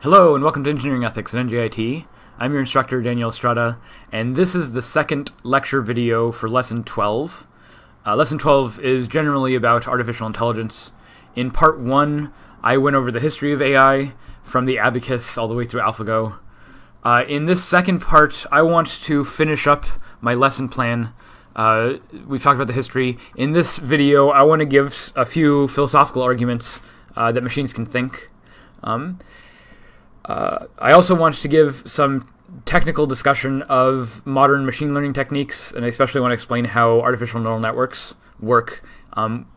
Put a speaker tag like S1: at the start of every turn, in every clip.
S1: Hello and welcome to Engineering Ethics at NJIT. I'm your instructor, Daniel Estrada, and this is the second lecture video for Lesson 12. Lesson 12 is generally about artificial intelligence. In Part 1, I went over the history of AI, from the abacus all the way through AlphaGo. In this second part, I want to finish up my lesson plan. We've talked about the history. In this video, I want to give a few philosophical arguments that machines can think. I also want to give some technical discussion of modern machine learning techniques, and I especially want to explain how artificial neural networks work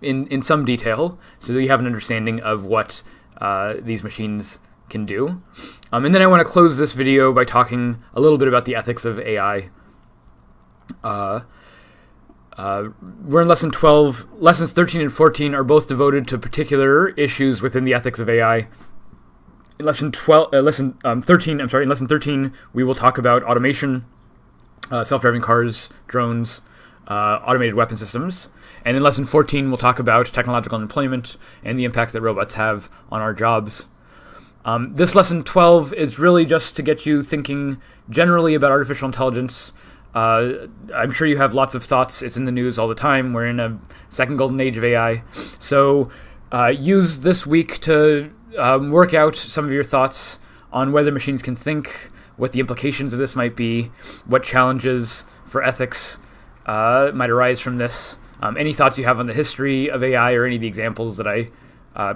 S1: in some detail, so that you have an understanding of what these machines can do. And then I want to close this video by talking a little bit about the ethics of AI. We're in Lesson 12. Lessons 13 and 14 are both devoted to particular issues within the ethics of AI. In lesson 13, we will talk about automation, self-driving cars, drones, automated weapon systems. And in lesson 14, we'll talk about technological unemployment and the impact that robots have on our jobs. This lesson 12 is really just to get you thinking generally about artificial intelligence. I'm sure you have lots of thoughts. It's in the news all the time. We're in a second golden age of AI. So use this week to work out some of your thoughts on whether machines can think, what the implications of this might be, what challenges for ethics might arise from this. Any thoughts you have on the history of AI or any of the examples that I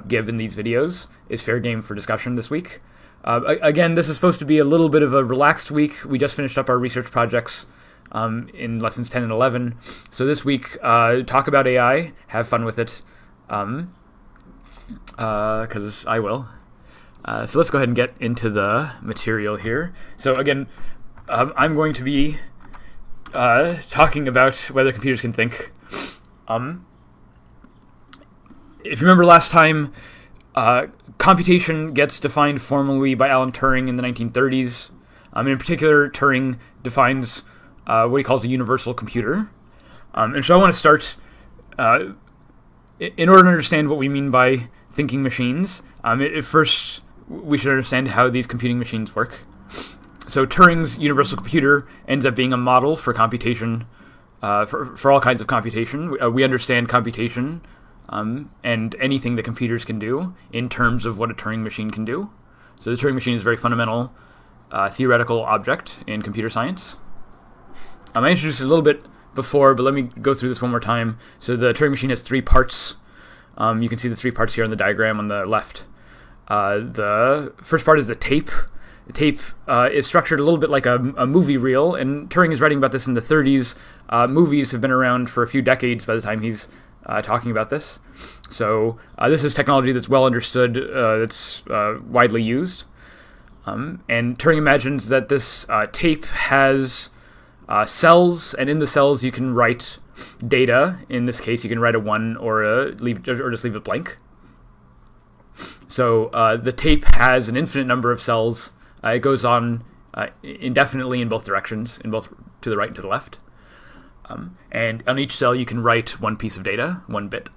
S1: give in these videos is fair game for discussion this week. Again, this is supposed to be a little bit of a relaxed week. We just finished up our research projects in lessons 10 and 11. So this week, talk about AI, have fun with it. Because I will. So let's go ahead and get into the material here. So again, I'm going to be talking about whether computers can think. If you remember last time, computation gets defined formally by Alan Turing in the 1930s. In particular, Turing defines what he calls a universal computer. And so I want to start... in order to understand what we mean by thinking machines, first we should understand how these computing machines work. So Turing's universal computer ends up being a model for computation, for all kinds of computation. We understand computation and anything that computers can do in terms of what a Turing machine can do. So the Turing machine is a very fundamental theoretical object in computer science. I introduced it a little bit before, but let me go through this one more time. So the Turing machine has three parts. You can see the three parts here on the diagram on the left. The first part is the tape. The tape is structured a little bit like a movie reel, and Turing is writing about this in the 30s. Movies have been around for a few decades by the time he's talking about this. So this is technology that's well understood, that's widely used. And Turing imagines that this tape has cells, and in the cells you can write data. In this case, you can write a 1 or just leave it blank. So the tape has an infinite number of cells. It goes on indefinitely in both directions, in both to the right and to the left. And on each cell, you can write one piece of data, one bit.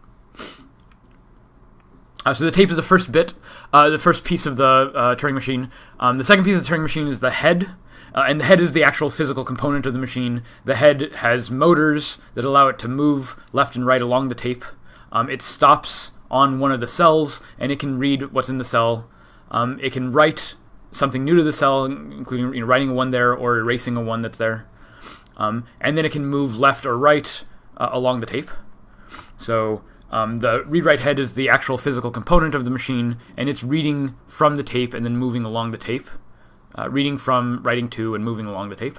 S1: So the tape is the first bit, the first piece of the Turing machine. The second piece of the Turing machine is the head. And the head is the actual physical component of the machine. The head has motors that allow it to move left and right along the tape. It stops on one of the cells, and it can read what's in the cell. It can write something new to the cell, including writing a 1 there or erasing a 1 that's there. And then it can move left or right along the tape. So the read-write head is the actual physical component of the machine, and it's reading from the tape and then moving along the tape. Reading from, writing to, and moving along the tape.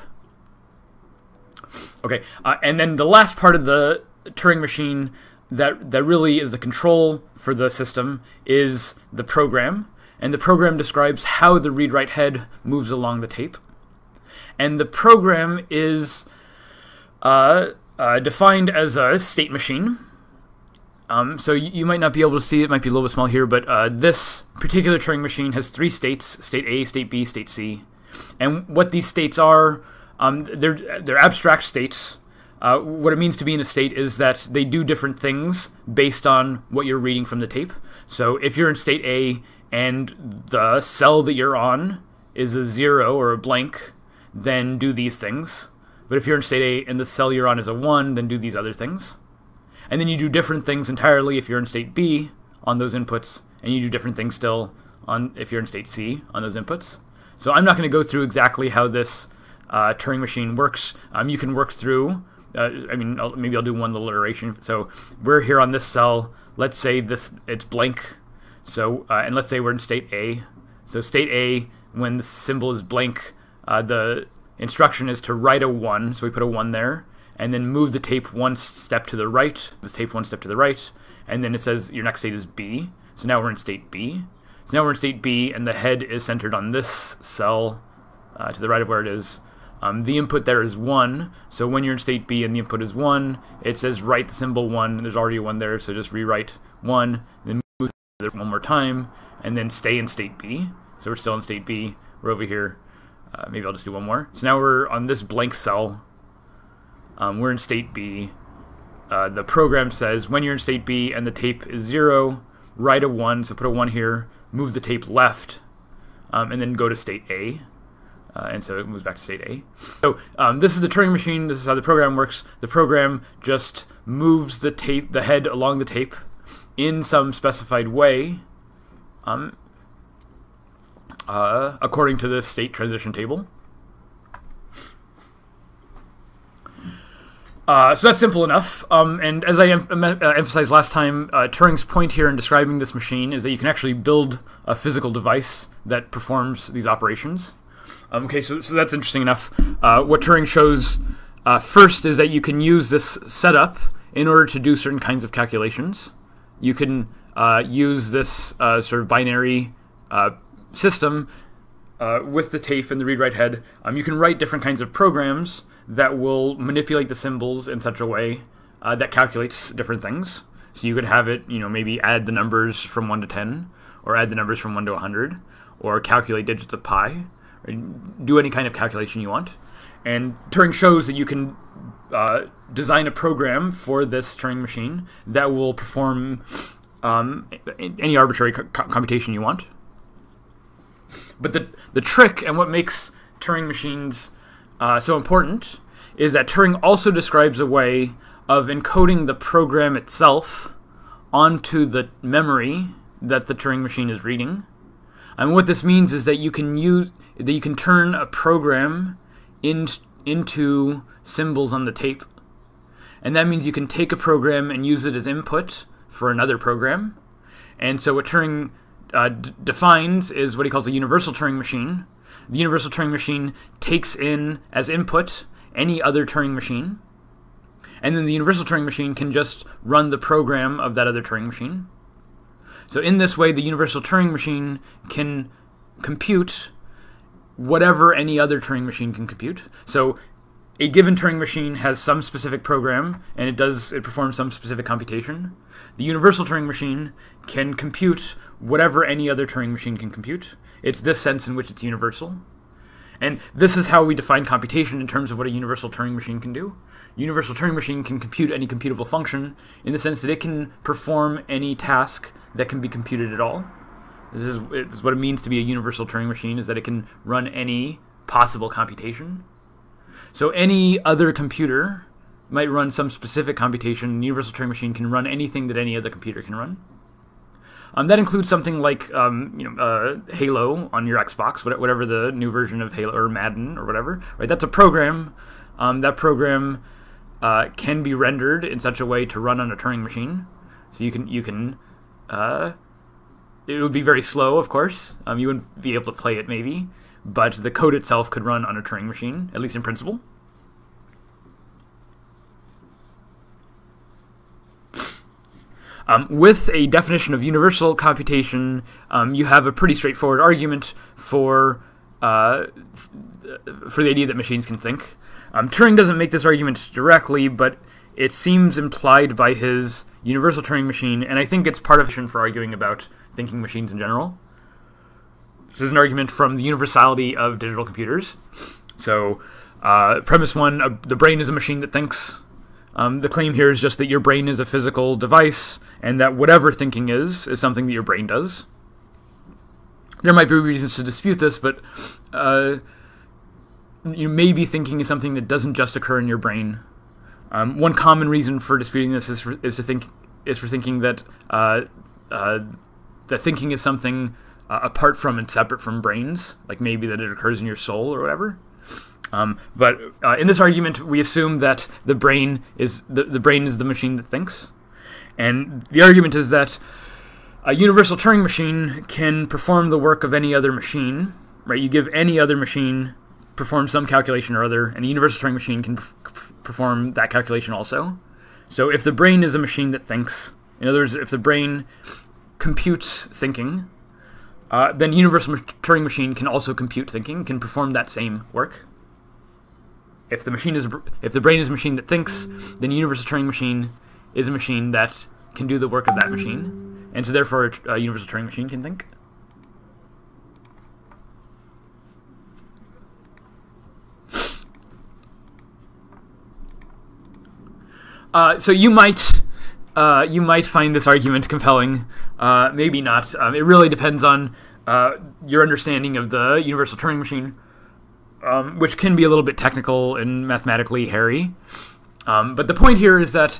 S1: Okay, and then the last part of the Turing machine that really is the control for the system is the program. And the program describes how the read-write head moves along the tape. And the program is defined as a state machine. So you might not be able to see it, might be a little bit small here, but this particular Turing machine has three states: state A, state B, state C. And what these states are, they're abstract states. What it means to be in a state is that they do different things based on what you're reading from the tape. So if you're in state A and the cell that you're on is a 0 or a blank, then do these things. But if you're in state A and the cell you're on is a 1, then do these other things. And then you do different things entirely if you're in state B on those inputs, and you do different things still on if you're in state C on those inputs. So I'm not going to go through exactly how this Turing machine works. You can work through, maybe I'll do one little iteration. So we're here on this cell. Let's say it's blank. So and let's say we're in state A. So state A, when the symbol is blank, the instruction is to write a 1. So we put a 1 there, and then move the tape one step to the right. The tape one step to the right, and then it says your next state is B. So now we're in state B. So now we're in state B, and the head is centered on this cell to the right of where it is. The input there is 1, so when you're in state B and the input is 1, it says write the symbol 1, and there's already a 1 there, so just rewrite 1, then move it one more time, and then stay in state B. So we're still in state B, we're over here. Maybe I'll just do one more. So now we're on this blank cell. We're in state B. The program says when you're in state B and the tape is 0, write a 1, so put a 1 here, move the tape left, and then go to state A. And so it moves back to state A. So this is the Turing machine. This is how the program works. The program just moves the head along the tape in some specified way, according to this state transition table. So that's simple enough. And as I emphasized last time, Turing's point here in describing this machine is that you can actually build a physical device that performs these operations. Okay, so that's interesting enough. What Turing shows first is that you can use this setup in order to do certain kinds of calculations. You can use this sort of binary system with the tape and the read-write head. You can write different kinds of programs that will manipulate the symbols in such a way that calculates different things. So you could have it, maybe add the numbers from 1 to 10, or add the numbers from 1 to 100, or calculate digits of pi, or do any kind of calculation you want. And Turing shows that you can design a program for this Turing machine that will perform any arbitrary computation you want. But the trick and what makes Turing machines so important is that Turing also describes a way of encoding the program itself onto the memory that the Turing machine is reading. And what this means is that you can turn a program into symbols on the tape. And that means you can take a program and use it as input for another program. And so what Turing defines is what he calls a universal Turing machine. The universal Turing machine takes in as input any other Turing machine. And then the universal Turing machine can just run the program of that other Turing machine. So in this way, the universal Turing machine can compute whatever any other Turing machine can compute. So a given Turing machine has some specific program, and it performs some specific computation. The universal Turing machine can compute whatever any other Turing machine can compute. It's this sense in which it's universal. And this is how we define computation in terms of what a universal Turing machine can do. Universal Turing machine can compute any computable function in the sense that it can perform any task that can be computed at all. This is what it means to be a universal Turing machine, is that it can run any possible computation. So any other computer might run some specific computation. The universal Turing machine can run anything that any other computer can run. That includes something like Halo on your Xbox, whatever the new version of Halo or Madden or whatever. Right? That's a program. That program can be rendered in such a way to run on a Turing machine. So you can. It would be very slow, of course. You wouldn't be able to play it, maybe, but the code itself could run on a Turing machine, at least in principle. With a definition of universal computation, you have a pretty straightforward argument for the idea that machines can think. Turing doesn't make this argument directly, but it seems implied by his universal Turing machine, and I think it's part of it for arguing about thinking machines in general. This is an argument from the universality of digital computers. So, premise one, the brain is a machine that thinks. The claim here is just that your brain is a physical device, and that whatever thinking is something that your brain does. There might be reasons to dispute this, but you may be thinking of something that doesn't just occur in your brain. One common reason for disputing this is for thinking that that thinking is something apart from and separate from brains, like maybe that it occurs in your soul or whatever. But in this argument, we assume that the brain is the machine that thinks, and the argument is that a universal Turing machine can perform the work of any other machine. Right? You give any other machine perform some calculation or other, and a universal Turing machine can perform that calculation also. So if the brain is a machine that thinks, in other words, if the brain computes thinking, then universal Turing machine can also compute thinking, can perform that same work. If the brain is a machine that thinks, then universal Turing machine is a machine that can do the work of that machine, and so therefore a universal Turing machine can think. So you might find this argument compelling, maybe not. It really depends on your understanding of the universal Turing machine, which can be a little bit technical and mathematically hairy. But the point here is that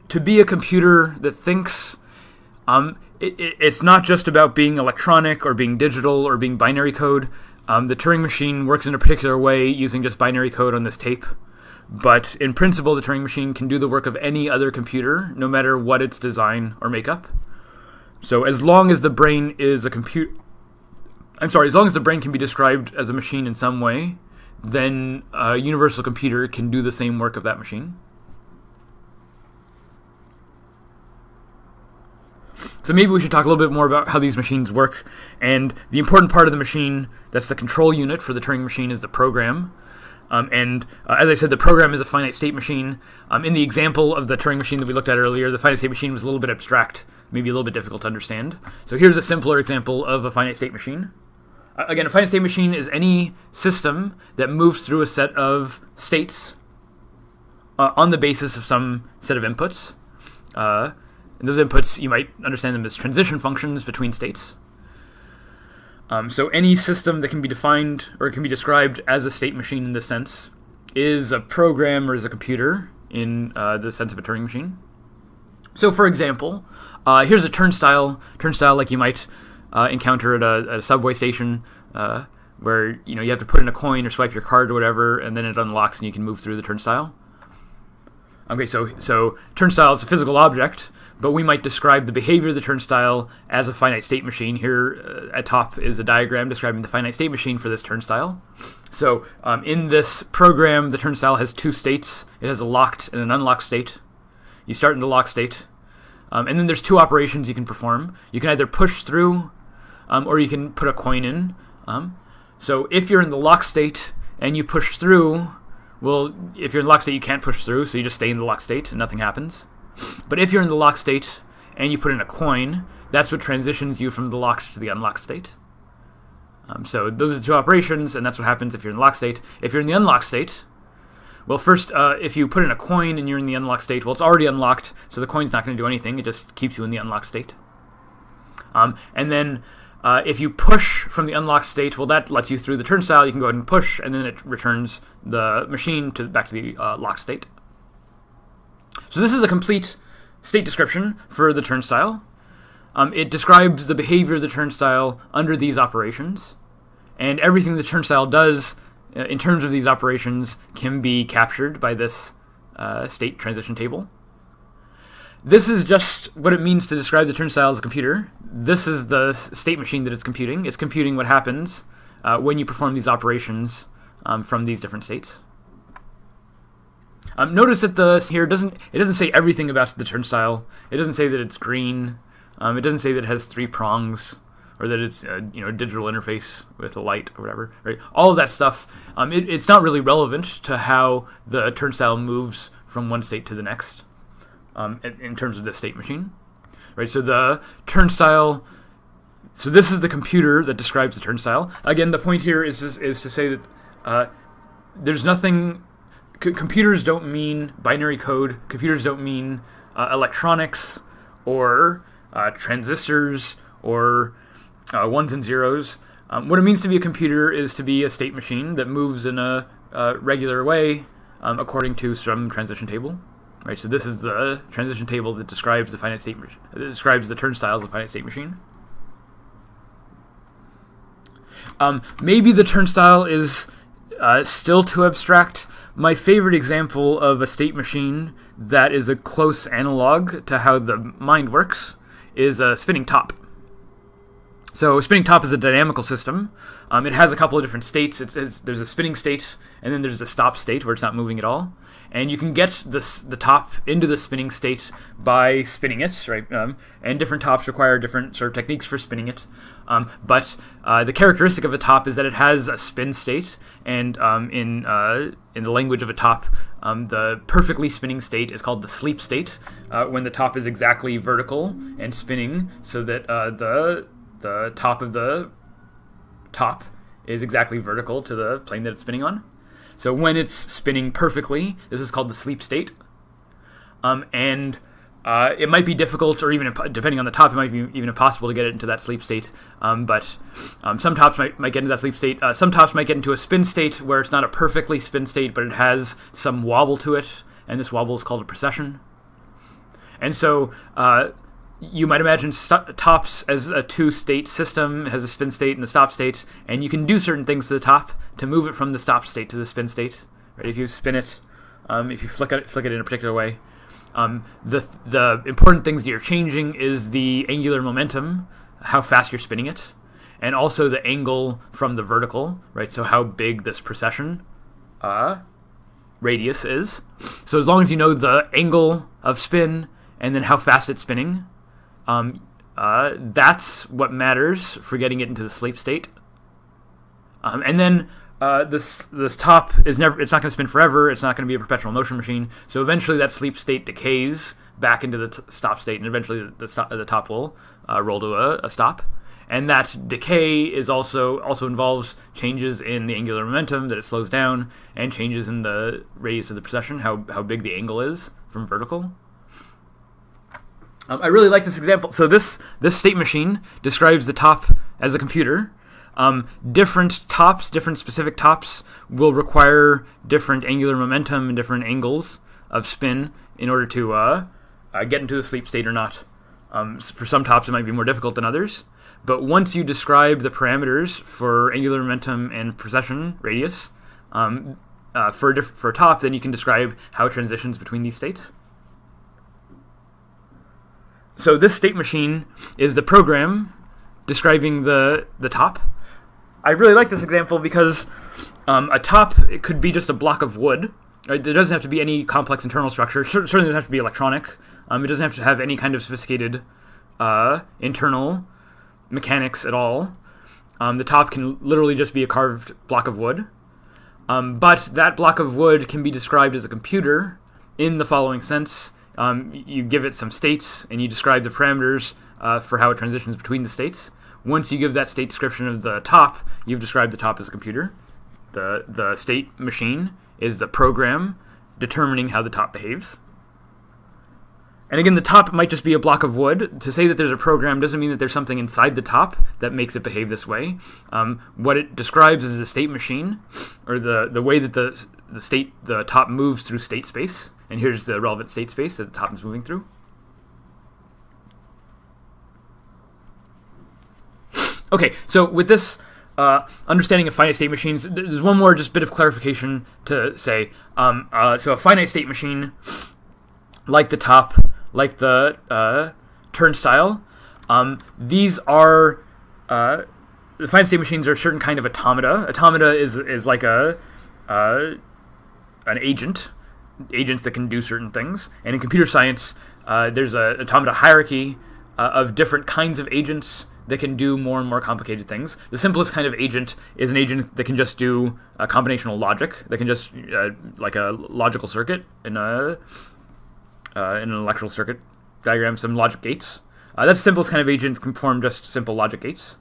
S1: to be a computer that thinks, it's not just about being electronic or being digital or being binary code. The Turing machine works in a particular way using just binary code on this tape. But in principle, the Turing machine can do the work of any other computer, no matter what its design or makeup. So as long as the brain is a as long as the brain can be described as a machine in some way, then a universal computer can do the same work of that machine. So maybe we should talk a little bit more about how these machines work. And the important part of the machine, that's the control unit for the Turing machine, is the program. As I said, the program is a finite state machine. In the example of the Turing machine that we looked at earlier, the finite state machine was a little bit abstract, maybe a little bit difficult to understand. So here's a simpler example of a finite state machine. Again, a finite state machine is any system that moves through a set of states on the basis of some set of inputs. And those inputs, you might understand them as transition functions between states. So any system that can be defined or can be described as a state machine in this sense is a program or is a computer in the sense of a Turing machine. So for example, here's a turnstile like you might encounter at a subway station where you have to put in a coin or swipe your card or whatever, and then it unlocks and you can move through the turnstile. Okay, so turnstile is a physical object, but we might describe the behavior of the turnstile as a finite state machine. Here at top is a diagram describing the finite state machine for this turnstile. So in this program, the turnstile has two states. It has a locked and an unlocked state. You start in the locked state, and then there's two operations you can perform. You can either push through, or you can put a coin in. So if you're in the locked state and you push through, well, if you're in the locked state, you can't push through, so you just stay in the locked state and nothing happens. But if you're in the locked state and you put in a coin, that's what transitions you from the locked to the unlocked state. So those are the two operations, and that's what happens if you're in the locked state. If you're in the unlocked state, well, first, if you put in a coin and you're in the unlocked state, well, it's already unlocked, so the coin's not going to do anything. It just keeps you in the unlocked state. And then if you push from the unlocked state, well, that lets you through the turnstile. You can go ahead and push, and then it returns the machine back to the locked state. So this is a complete state description for the turnstile. It describes the behavior of the turnstile under these operations, and everything the turnstile does in terms of these operations can be captured by this state transition table. This is just what it means to describe the turnstile as a computer. This is the state machine that it's computing. It's computing what happens when you perform these operations from these different states. Notice that here doesn't say everything about the turnstile. It doesn't say that it's green. It doesn't say that it has three prongs, or that it's a digital interface with a light or whatever. Right? All of that stuff. It's not really relevant to how the turnstile moves from one state to the next in terms of the state machine. Right? So the turnstile. So this is the computer that describes the turnstile. Again, the point here is to say that there's nothing. Computers don't mean binary code. Computers don't mean electronics or transistors or ones and zeros. What it means to be a computer is to be a state machine that moves in a regular way according to some transition table. Right, so this is the transition table that describes the finite state describes the turnstiles of a finite state machine. Maybe the turnstile is still too abstract. My favorite example of a state machine that is a close analog to how the mind works is a spinning top. So a spinning top is a dynamical system. It has a couple of different states. There's a spinning state, and then there's a stop state where it's not moving at all. And you can get the top into the spinning state by spinning it, right? And different tops require different sort of techniques for spinning it. But the characteristic of a top is that it has a spin state, and in the language of a top, the perfectly spinning state is called the sleep state, when the top is exactly vertical and spinning, so that the top of the top is exactly vertical to the plane that it's spinning on. So when it's spinning perfectly, this is called the sleep state. And it might be difficult, or even depending on the top, it might be even impossible to get it into that sleep state. But some tops might get into that sleep state. Some tops might get into a spin state where it's not a perfectly spin state, but it has some wobble to it, and this wobble is called a precession. And so you might imagine tops as a two-state system. It has a spin state and a stop state, and you can do certain things to the top to move it from the stop state to the spin state. Right? If you spin it, if you flick it in a particular way, the important things that you're changing is the angular momentum, how fast you're spinning it, and also the angle from the vertical, right? So how big this precession radius is. So as long as you know the angle of spin and then how fast it's spinning, that's what matters for getting it into the sleep state. And then this top is it's not going to spin forever. It's not going to be a perpetual motion machine. So eventually that sleep state decays back into the stop state, and eventually the top will roll to a stop. And that decay is also involves changes in the angular momentum, that it slows down, and changes in the radius of the precession, how big the angle is from vertical. I really like this example. So this state machine describes the top as a computer. Different specific tops will require different angular momentum and different angles of spin in order to get into the sleep state or not. For some tops, it might be more difficult than others. But once you describe the parameters for angular momentum and precession radius for a top, then you can describe how it transitions between these states. So this state machine is the program describing the top. I really like this example because a top, it could be just a block of wood. Right? There doesn't have to be any complex internal structure. It certainly doesn't have to be electronic. It doesn't have to have any kind of sophisticated internal mechanics at all. The top can literally just be a carved block of wood. But that block of wood can be described as a computer in the following sense. You give it some states, and you describe the parameters for how it transitions between the states. Once you give that state description of the top, you've described the top as a computer. The state machine is the program determining how the top behaves. And again, the top might just be a block of wood. To say that there's a program doesn't mean that there's something inside the top that makes it behave this way. What it describes is a state machine, or the way that the top moves through state space. And here's the relevant state space that the top is moving through. Okay, so with this understanding of finite state machines, there's one more just bit of clarification to say. So a finite state machine, like the top, like the turnstile, these are the finite state machines are a certain kind of automata. Automata is like an agents that can do certain things. And in computer science, there's an automata hierarchy of different kinds of agents that can do more and more complicated things. The simplest kind of agent is an agent that can just do a combinational logic, that can just, like a logical circuit in an electrical circuit diagram, some logic gates. That's the simplest kind of agent, can perform just simple logic gates.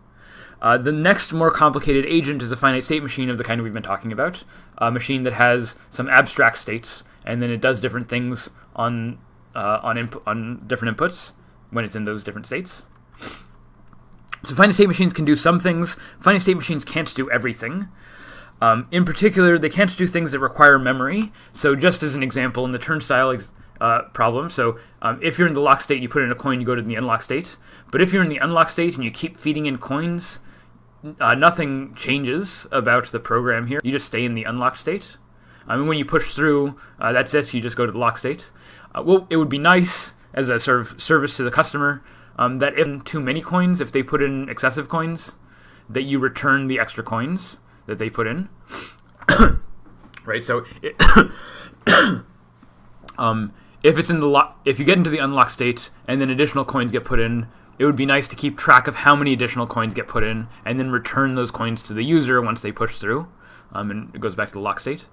S1: The next more complicated agent is a finite state machine of the kind we've been talking about, a machine that has some abstract states, and then it does different things on different inputs when it's in those different states. So finite state machines can do some things. Finite state machines can't do everything. In particular, they can't do things that require memory. So just as an example, in the turnstile problem, so if you're in the lock state, you put in a coin, you go to the unlock state. But if you're in the unlock state and you keep feeding in coins, nothing changes about the program here. You just stay in the unlocked state. When you push through, that's it. You just go to the lock state. Well, it would be nice as a sort of service to the customer that if too many coins, if they put in excessive coins, that you return the extra coins that they put in. Right. So, if it's in the if you get into the unlock state and then additional coins get put in, it would be nice to keep track of how many additional coins get put in and then return those coins to the user once they push through. And it goes back to the lock state.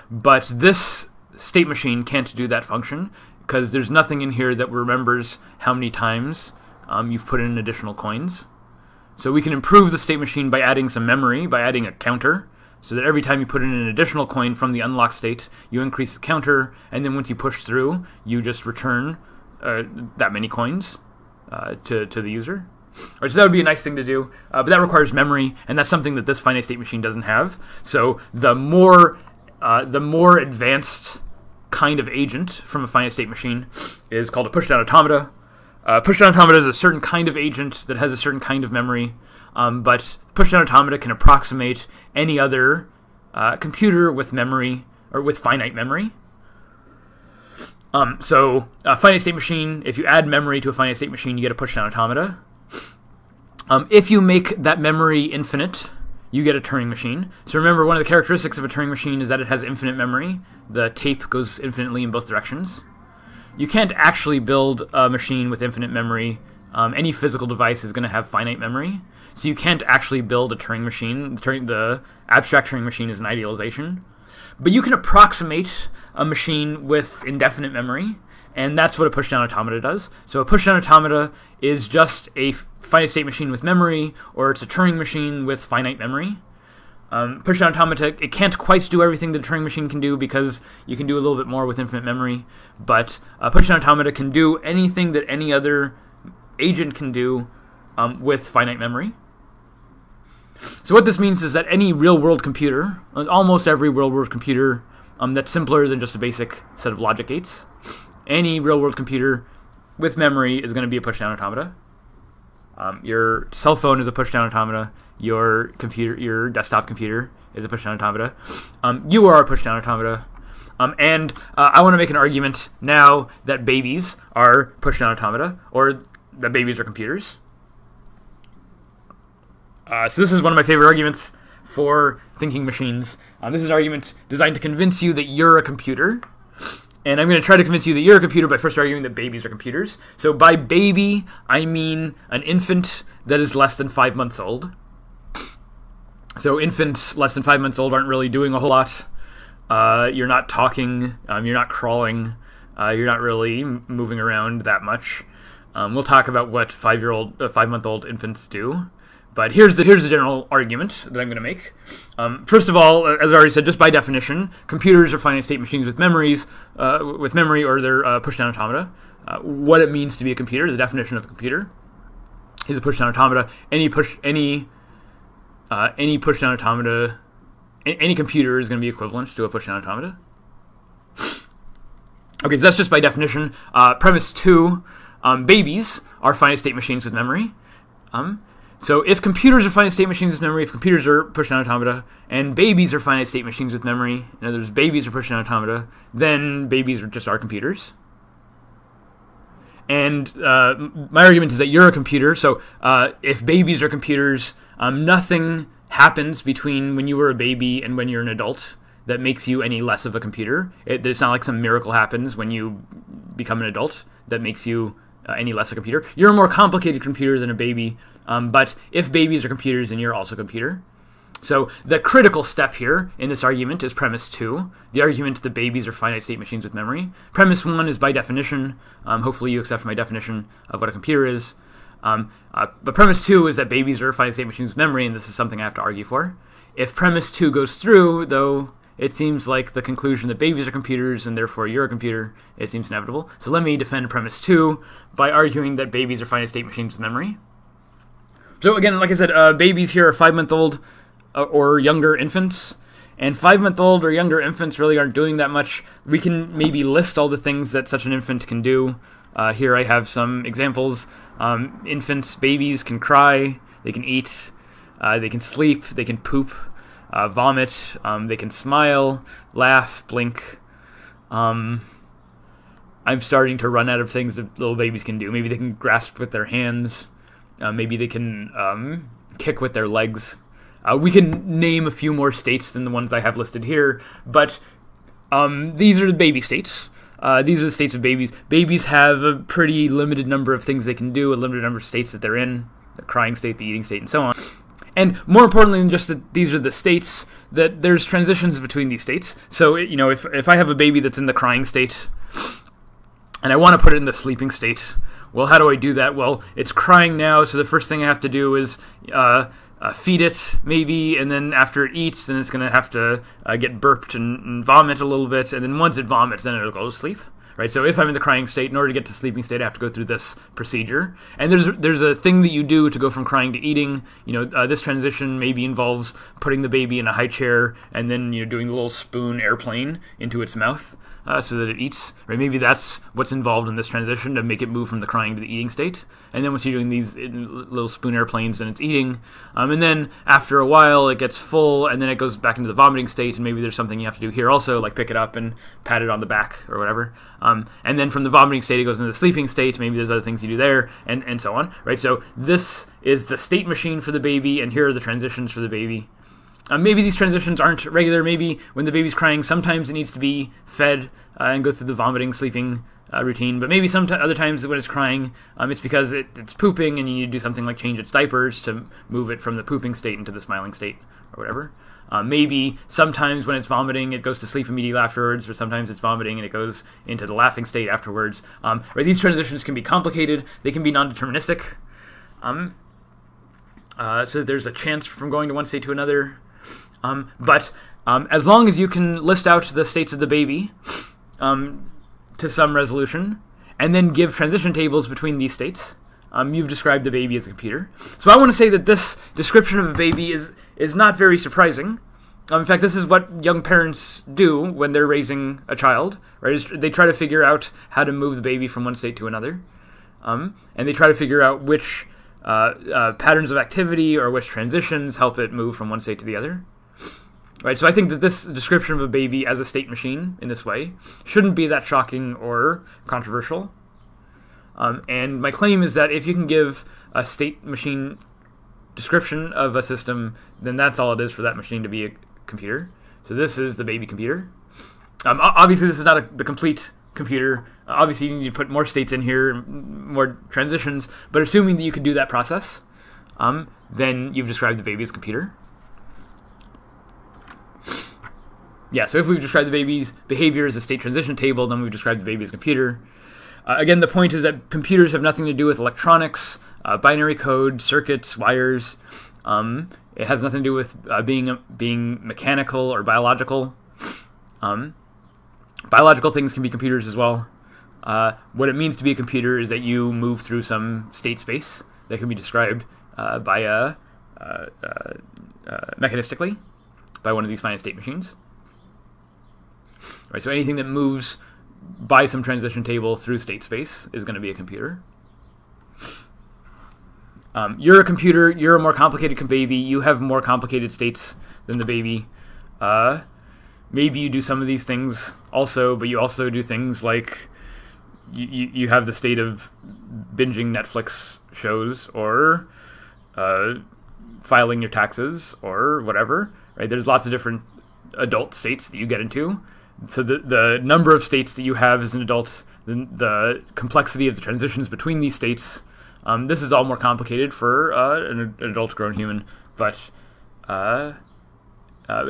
S1: But this state machine can't do that function because there's nothing in here that remembers how many times you've put in additional coins. So we can improve the state machine by adding some memory, by adding a counter, so that every time you put in an additional coin from the unlock state, you increase the counter, and then once you push through, you just return that many coins to the user. Right, so that would be a nice thing to do, but that requires memory, and that's something that this finite state machine doesn't have. So the more advanced kind of agent from a finite state machine is called a pushdown automata. Pushdown automata is a certain kind of agent that has a certain kind of memory, but pushdown automata can approximate any other computer with memory or with finite memory. So a finite state machine, if you add memory to a finite state machine, you get a pushdown automata. If you make that memory infinite, you get a Turing machine. So remember, one of the characteristics of a Turing machine is that it has infinite memory. The tape goes infinitely in both directions. You can't actually build a machine with infinite memory. Any physical device is going to have finite memory. So you can't actually build a Turing machine. The abstract Turing machine is an idealization. But you can approximate a machine with indefinite memory, and that's what a pushdown automata does. So a pushdown automata is just a finite state machine with memory, or it's a Turing machine with finite memory. Pushdown automata, it can't quite do everything that a Turing machine can do because you can do a little bit more with infinite memory, but pushdown automata can do anything that any other agent can do with finite memory. So what this means is that any real-world computer, almost every real-world computer that's simpler than just a basic set of logic gates, any real-world computer with memory is going to be a pushdown automata. Your cell phone is a pushdown automata. Your desktop computer is a pushdown automata. You are a pushdown automata. And I want to make an argument now that babies are pushdown automata, or that babies are computers. So this is one of my favorite arguments for thinking machines. This is an argument designed to convince you that you're a computer. And I'm going to try to convince you that you're a computer by first arguing that babies are computers. So by baby, I mean an infant that is less than 5 months old. So infants less than 5 months old aren't really doing a whole lot. You're not talking. You're not crawling. You're not really moving around that much. We'll talk about what 5-month-old infants do. But here's the general argument that I'm going to make. First of all, as I already said, just by definition, computers are finite state machines with memory, or they're pushdown automata. What it means to be a computer, the definition of a computer, is a pushdown automata. Any pushdown automata, any computer is going to be equivalent to a pushdown automata. Okay, so that's just by definition. Premise 2, babies are finite state machines with memory. So if computers are finite state machines with memory, if computers are pushdown automata, and babies are finite state machines with memory, in other words, babies are pushdown automata, then babies are just our computers. And my argument is that you're a computer, so if babies are computers, nothing happens between when you were a baby and when you're an adult that makes you any less of a computer. It's not like some miracle happens when you become an adult that makes you any less a computer. You're a more complicated computer than a baby, but if babies are computers, then you're also a computer. So the critical step here in this argument is premise 2, the argument that babies are finite state machines with memory. Premise 1 is by definition. Hopefully you accept my definition of what a computer is. But premise 2 is that babies are finite state machines with memory, and this is something I have to argue for. If premise 2 goes through, though, it seems like the conclusion that babies are computers and therefore you're a computer, it seems inevitable. So let me defend premise 2 by arguing that babies are finite state machines with memory. So again, like I said, babies here are 5-month-old or younger infants. And 5-month-old or younger infants really aren't doing that much. We can maybe list all the things that such an infant can do. Here I have some examples. Infants, babies can cry, they can eat, they can sleep, they can poop, vomit, they can smile, laugh, blink. I'm starting to run out of things that little babies can do. Maybe they can grasp with their hands. Maybe they can kick with their legs. We can name a few more states than the ones I have listed here, but these are the baby states. These are the states of babies. Babies have a pretty limited number of things they can do, a limited number of states that they're in, the crying state, the eating state, and so on. And more importantly than just that these are the states, that there's transitions between these states. So, if I have a baby that's in the crying state, and I want to put it in the sleeping state, well, how do I do that? Well, it's crying now, so the first thing I have to do is feed it, maybe, and then after it eats, then it's going to have to get burped and vomit a little bit, and then once it vomits, then it'll go to sleep. Right, so if I'm in the crying state, in order to get to sleeping state, I have to go through this procedure. And there's a thing that you do to go from crying to eating. This transition maybe involves putting the baby in a high chair and then doing the little spoon airplane into its mouth so that it eats. Right, maybe that's what's involved in this transition to make it move from the crying to the eating state. And then once you're doing these little spoon airplanes, then it's eating. And then after a while, it gets full, and then it goes back into the vomiting state. And maybe there's something you have to do here also, like pick it up and pat it on the back or whatever. And then from the vomiting state, it goes into the sleeping state. Maybe there's other things you do there, and so on. Right. So this is the state machine for the baby, and here are the transitions for the baby. Maybe these transitions aren't regular. Maybe when the baby's crying, sometimes it needs to be fed and go through the vomiting, sleeping routine. But maybe other times when it's crying, it's because it's pooping, and you need to do something like change its diapers to move it from the pooping state into the smiling state or whatever. Maybe sometimes when it's vomiting, it goes to sleep immediately afterwards, or sometimes it's vomiting and it goes into the laughing state afterwards. Right, these transitions can be complicated. They can be non-deterministic. So there's a chance from going to one state to another. But as long as you can list out the states of the baby to some resolution, and then give transition tables between these states, you've described the baby as a computer. So I want to say that this description of a baby is not very surprising. In fact, this is what young parents do when they're raising a child. Right? They try to figure out how to move the baby from one state to another, and they try to figure out which patterns of activity or which transitions help it move from one state to the other. Right, so I think that this description of a baby as a state machine in this way shouldn't be that shocking or controversial. And my claim is that if you can give a state machine description of a system, then that's all it is for that machine to be a computer. So this is the baby computer. Obviously, this is not the complete computer. Obviously, you need to put more states in here, more transitions. But assuming that you can do that process, then you've described the baby as a computer. Yeah, so if we've described the baby's behavior as a state transition table, then we've described the baby as a computer. Again, the point is that computers have nothing to do with electronics, binary code, circuits, wires. It has nothing to do with being mechanical or biological. Biological things can be computers as well. What it means to be a computer is that you move through some state space that can be described mechanistically by one of these finite state machines. Right, so anything that moves by some transition table through state space is going to be a computer. You're a computer. You're a more complicated baby. You have more complicated states than the baby. Maybe you do some of these things also, but you also do things like you have the state of binging Netflix shows or filing your taxes or whatever. Right? There's lots of different adult states that you get into. So the number of states that you have as an adult, the complexity of the transitions between these states, this is all more complicated for an adult grown human, but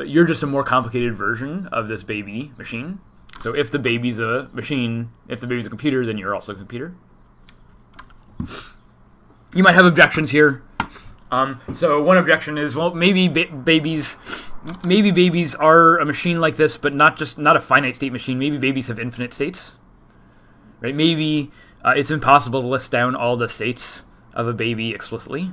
S1: you're just a more complicated version of this baby machine. So if the baby's a machine, if the baby's a computer, then you're also a computer. You might have objections here. So one objection is, well, maybe babies are a machine like this, but not a finite state machine. Maybe babies have infinite states, right? Maybe it's impossible to list down all the states of a baby explicitly.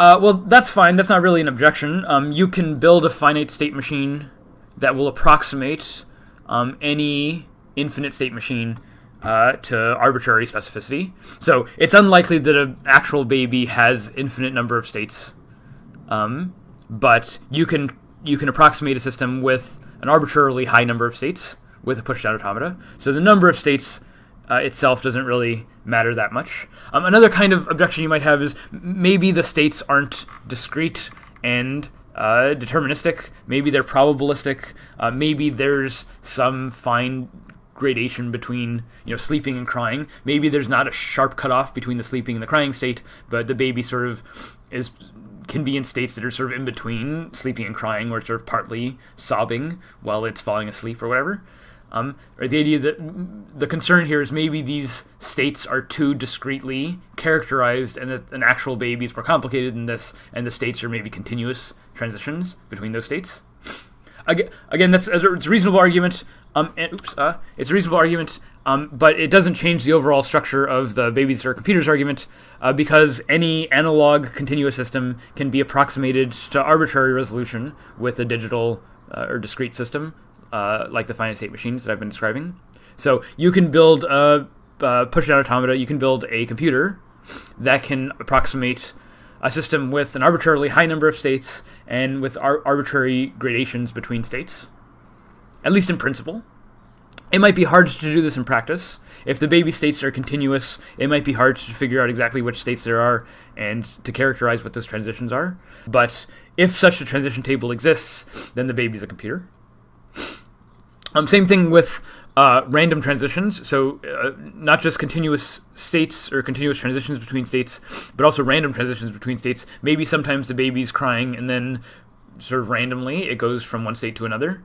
S1: Well, that's fine. That's not really an objection. You can build a finite state machine that will approximate any infinite state machine to arbitrary specificity. So it's unlikely that an actual baby has infinite number of states, but you can approximate a system with an arbitrarily high number of states with a push-down automata. So the number of states itself doesn't really matter that much. Another kind of objection you might have is maybe the states aren't discrete and deterministic. Maybe they're probabilistic. Maybe there's some fine gradation between sleeping and crying. Maybe there's not a sharp cutoff between the sleeping and the crying state, but the baby sort of can be in states that are sort of in between sleeping and crying, or it's sort of partly sobbing while it's falling asleep or whatever. Or the idea that the concern here is maybe these states are too discretely characterized, and that an actual baby is more complicated than this, and the states are maybe continuous transitions between those states. Again, it's a reasonable argument. It's a reasonable argument, but it doesn't change the overall structure of the babies are computers argument, because any analog continuous system can be approximated to arbitrary resolution with a digital or discrete system, like the finite state machines that I've been describing. So you can build a push-down automata, you can build a computer that can approximate a system with an arbitrarily high number of states and with arbitrary gradations between states, at least in principle. It might be hard to do this in practice. If the baby states are continuous, it might be hard to figure out exactly which states there are and to characterize what those transitions are. But if such a transition table exists, then the baby's a computer. Same thing with random transitions. So not just continuous states or continuous transitions between states, but also random transitions between states. Maybe sometimes the baby's crying and then sort of randomly it goes from one state to another.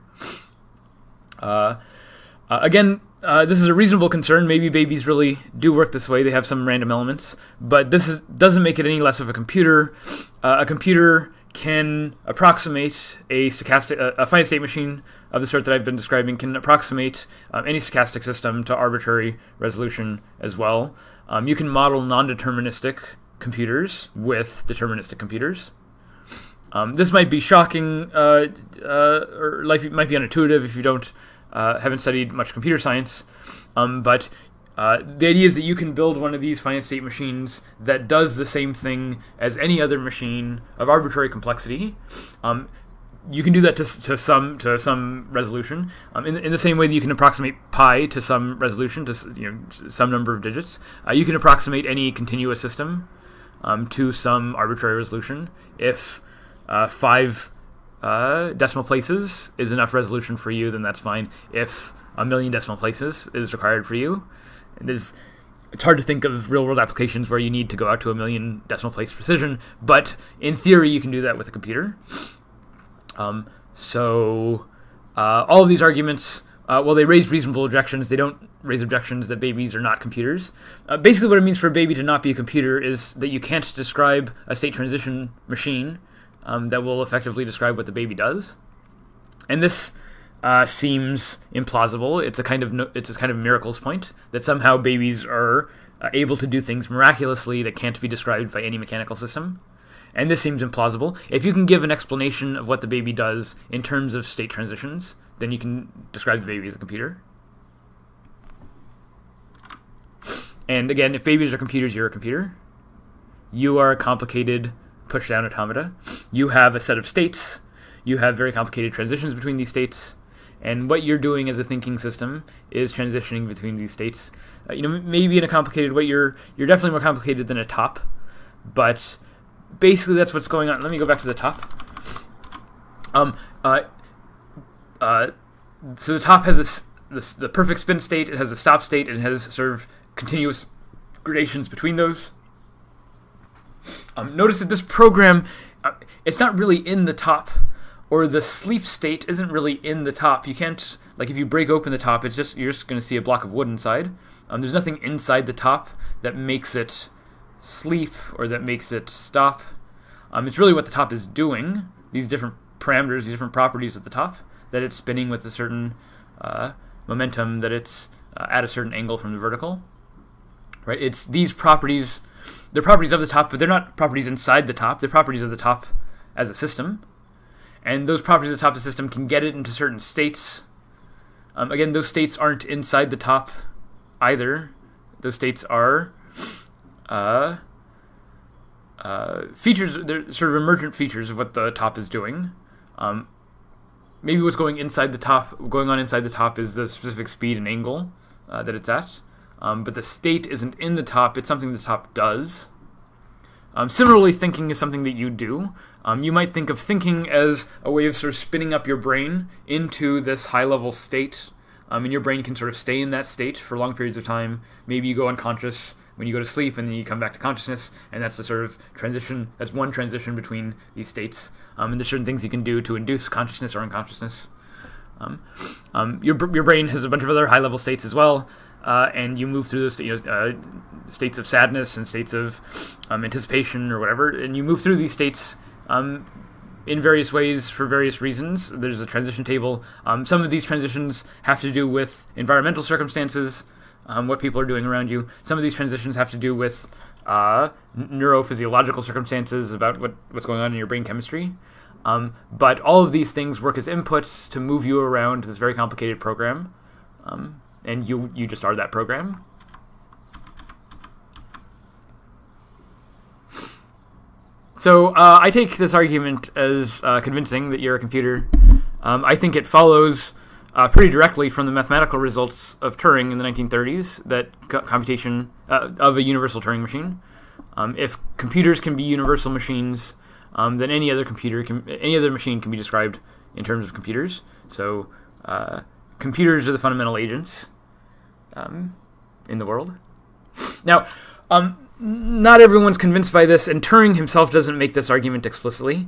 S1: Again, this is a reasonable concern. Maybe babies really do work this way. They have some random elements, but this doesn't make it any less of a computer. A computer can approximate a finite state machine of the sort that I've been describing, can approximate any stochastic system to arbitrary resolution as well. You can model non-deterministic computers with deterministic computers. This might be shocking, or might be unintuitive if you haven't studied much computer science, but the idea is that you can build one of these finite state machines that does the same thing as any other machine of arbitrary complexity. You can do that to some resolution, in the same way that you can approximate pi to some resolution, to some number of digits. You can approximate any continuous system to some arbitrary resolution. If 5 decimal places is enough resolution for you, then that's fine. If 1,000,000 decimal places is required for you, it's hard to think of real-world applications where you need to go out to 1,000,000 decimal place precision, but in theory you can do that with a computer. So all of these arguments, well, they raise reasonable objections. They don't raise objections that babies are not computers. Basically what it means for a baby to not be a computer is that you can't describe a state transition machine that will effectively describe what the baby does. And this seems implausible. It's a kind of miracles point, that somehow babies are able to do things miraculously that can't be described by any mechanical system. And this seems implausible. If you can give an explanation of what the baby does in terms of state transitions, then you can describe the baby as a computer. And again, if babies are computers, you're a computer. You are a complicated push-down automata. You have a set of states. You have very complicated transitions between these states. And what you're doing as a thinking system is transitioning between these states. Maybe in a complicated way, you're definitely more complicated than a top, but basically that's what's going on. Let me go back to the top. So the top has the perfect spin state, it has a stop state, and it has sort of continuous gradations between those. Notice that this program, it's not really in the top, or the sleep state isn't really in the top. You can't, if you break open the top, you're just going to see a block of wood inside. There's nothing inside the top that makes it sleep or that makes it stop. It's really what the top is doing, these different parameters, these different properties at the top, that it's spinning with a certain momentum, that it's at a certain angle from the vertical. Right? It's these properties they're properties of the top, but they're not properties inside the top. They're properties of the top as a system. And those properties of the top of the system can get it into certain states. Again, those states aren't inside the top either. Those states are features, they're sort of emergent features of what the top is doing. Maybe what's going on inside the top is the specific speed and angle that it's at. But the state isn't in the top, it's something the top does. Similarly, thinking is something that you do. You might think of thinking as a way of sort of spinning up your brain into this high-level state, and your brain can sort of stay in that state for long periods of time. Maybe you go unconscious when you go to sleep, and then you come back to consciousness, and that's the sort of transition, that's one transition between these states. And there's certain things you can do to induce consciousness or unconsciousness. Your brain has a bunch of other high-level states as well, and you move through those states of sadness and states of anticipation or whatever, and you move through these states in various ways for various reasons. There's a transition table. Some of these transitions have to do with environmental circumstances, what people are doing around you. Some of these transitions have to do with neurophysiological circumstances about what's going on in your brain chemistry. But all of these things work as inputs to move you around this very complicated program. And you just are that program. So I take this argument as convincing that you're a computer. I think it follows pretty directly from the mathematical results of Turing in the 1930s, that computation of a universal Turing machine. If computers can be universal machines, then any other machine can be described in terms of computers. So computers are the fundamental agents in the world. Now, not everyone's convinced by this, and Turing himself doesn't make this argument explicitly.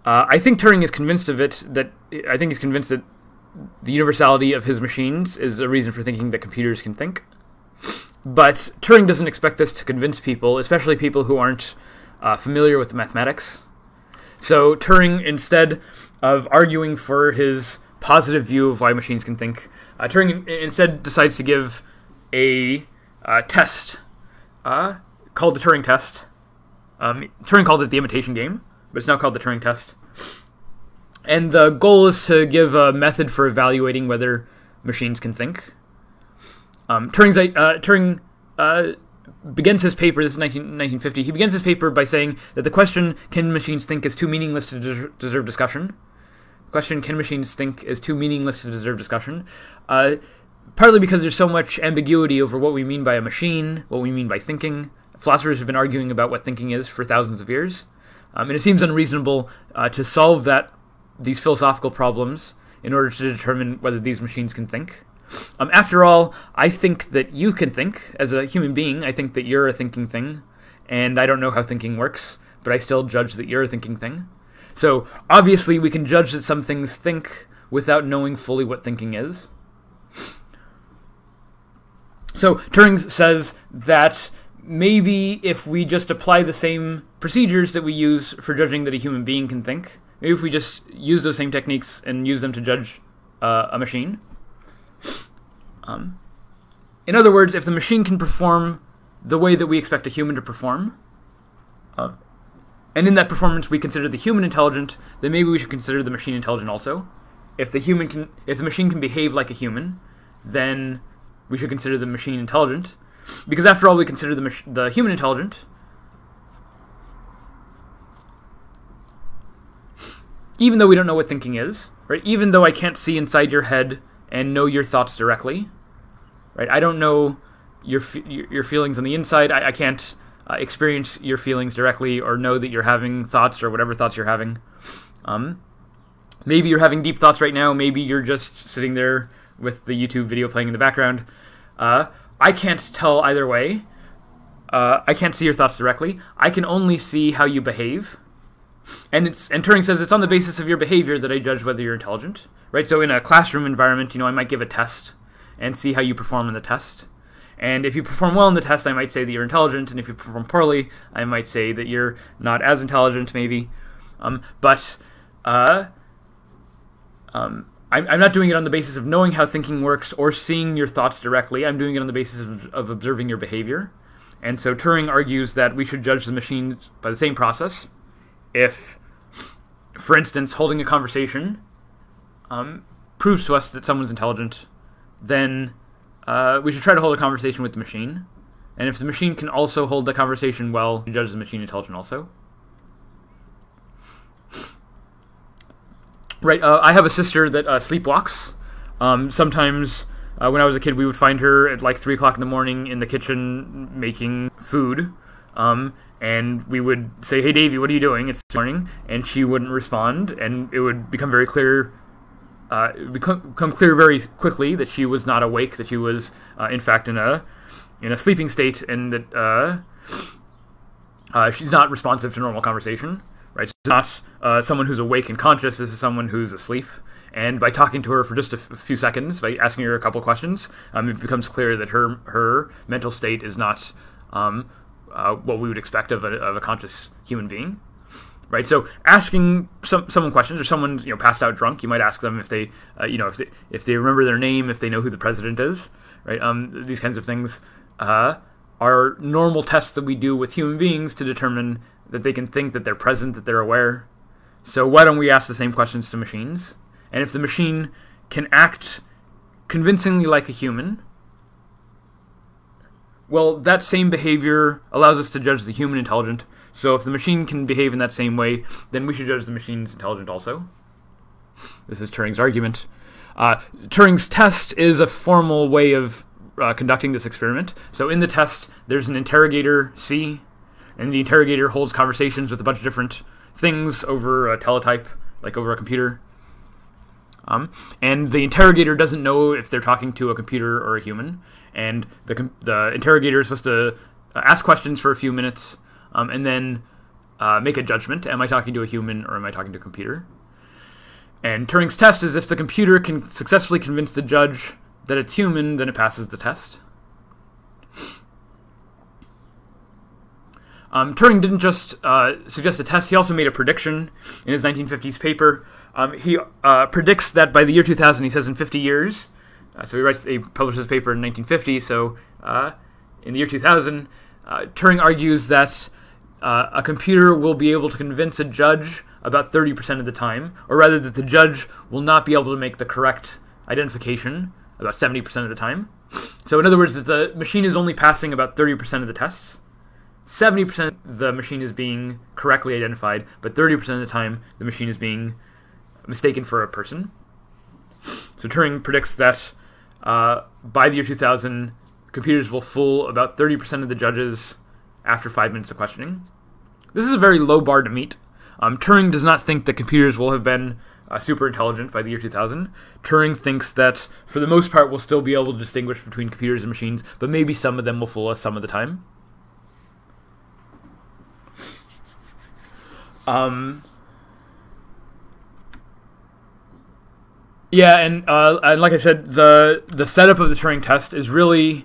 S1: I think Turing is convinced of it. I think he's convinced that the universality of his machines is a reason for thinking that computers can think. But Turing doesn't expect this to convince people, especially people who aren't familiar with mathematics. So Turing, instead of arguing for his positive view of why machines can think, Turing instead decides to give a test called the Turing test. Turing called it the imitation game, but it's now called the Turing test. And the goal is to give a method for evaluating whether machines can think. Turing begins his paper, this is 1950, he begins his paper by saying that the question, can machines think, is too meaningless to deserve discussion. The question, can machines think, is too meaningless to deserve discussion. Partly because there's so much ambiguity over what we mean by a machine, what we mean by thinking. Philosophers have been arguing about what thinking is for thousands of years. And it seems unreasonable to solve these philosophical problems in order to determine whether these machines can think. After all, I think that you can think. As a human being, I think that you're a thinking thing, and I don't know how thinking works, but I still judge that you're a thinking thing. So, obviously, we can judge that some things think without knowing fully what thinking is. So, Turing says that maybe if we just apply the same procedures that we use for judging that a human being can think, maybe if we just use those same techniques and use them to judge a machine. In other words, if the machine can perform the way that we expect a human to perform, and in that performance we consider the human intelligent, then maybe we should consider the machine intelligent also. If the machine can behave like a human, then we should consider the machine intelligent, because after all, we consider the human intelligent. Even though we don't know what thinking is, right? Even though I can't see inside your head and know your thoughts directly, right? I don't know your feelings on the inside. I can't experience your feelings directly or know that you're having thoughts or whatever thoughts you're having. Maybe you're having deep thoughts right now. Maybe you're just sitting there with the YouTube video playing in the background. I can't tell either way. I can't see your thoughts directly. I can only see how you behave. And Turing says it's on the basis of your behavior that I judge whether you're intelligent, right? So in a classroom environment, I might give a test and see how you perform in the test. And if you perform well in the test, I might say that you're intelligent. And if you perform poorly, I might say that you're not as intelligent, maybe. But I'm not doing it on the basis of knowing how thinking works or seeing your thoughts directly. I'm doing it on the basis of observing your behavior. And so Turing argues that we should judge the machines by the same process. If, for instance, holding a conversation proves to us that someone's intelligent, then we should try to hold a conversation with the machine. And if the machine can also hold the conversation well, we judge the machine intelligent also. Right, I have a sister that sleepwalks. Sometimes when I was a kid, we would find her at like 3 o'clock in the morning in the kitchen making food. And we would say, "Hey, Davey, what are you doing? It's morning." And she wouldn't respond. And it would become very clear, become clear very quickly that she was not awake, that she was, in fact, in a sleeping state, and that she's not responsive to normal conversation. Right, so it's not someone who's awake and conscious. This is someone who's asleep. And by talking to her for just a few seconds, by asking her a couple questions, it becomes clear that her mental state is not what we would expect of a conscious human being. Right, so asking someone questions, or someone's passed out drunk, you might ask them if they if they remember their name, if they know who the president is. Right, these kinds of things are normal tests that we do with human beings to determine that they can think, that they're present, that they're aware. So why don't we ask the same questions to machines? And if the machine can act convincingly like a human, well, that same behavior allows us to judge the human intelligent. So if the machine can behave in that same way, then we should judge the machine's intelligent also. This is Turing's argument. Turing's test is a formal way of conducting this experiment. So in the test, there's an interrogator, C, and the interrogator holds conversations with a bunch of different things over a teletype, like over a computer. And the interrogator doesn't know if they're talking to a computer or a human. And the interrogator is supposed to ask questions for a few minutes, and then make a judgment. Am I talking to a human or am I talking to a computer? And Turing's test is if the computer can successfully convince the judge that it's human, then it passes the test. Turing didn't just suggest a test, he also made a prediction in his 1950s paper. He predicts that by the year 2000, he says in 50 years, so he publishes his paper in 1950, so in the year 2000, Turing argues that a computer will be able to convince a judge about 30% of the time, or rather that the judge will not be able to make the correct identification about 70% of the time. So in other words, that the machine is only passing about 30% of the tests. 70% the machine is being correctly identified, but 30% of the time the machine is being mistaken for a person. So Turing predicts that by the year 2000, computers will fool about 30% of the judges after 5 minutes of questioning. This is a very low bar to meet. Turing does not think that computers will have been super intelligent by the year 2000. Turing thinks that, for the most part, we'll still be able to distinguish between computers and machines, but maybe some of them will fool us some of the time. Yeah, and like I said, the setup of the Turing test is really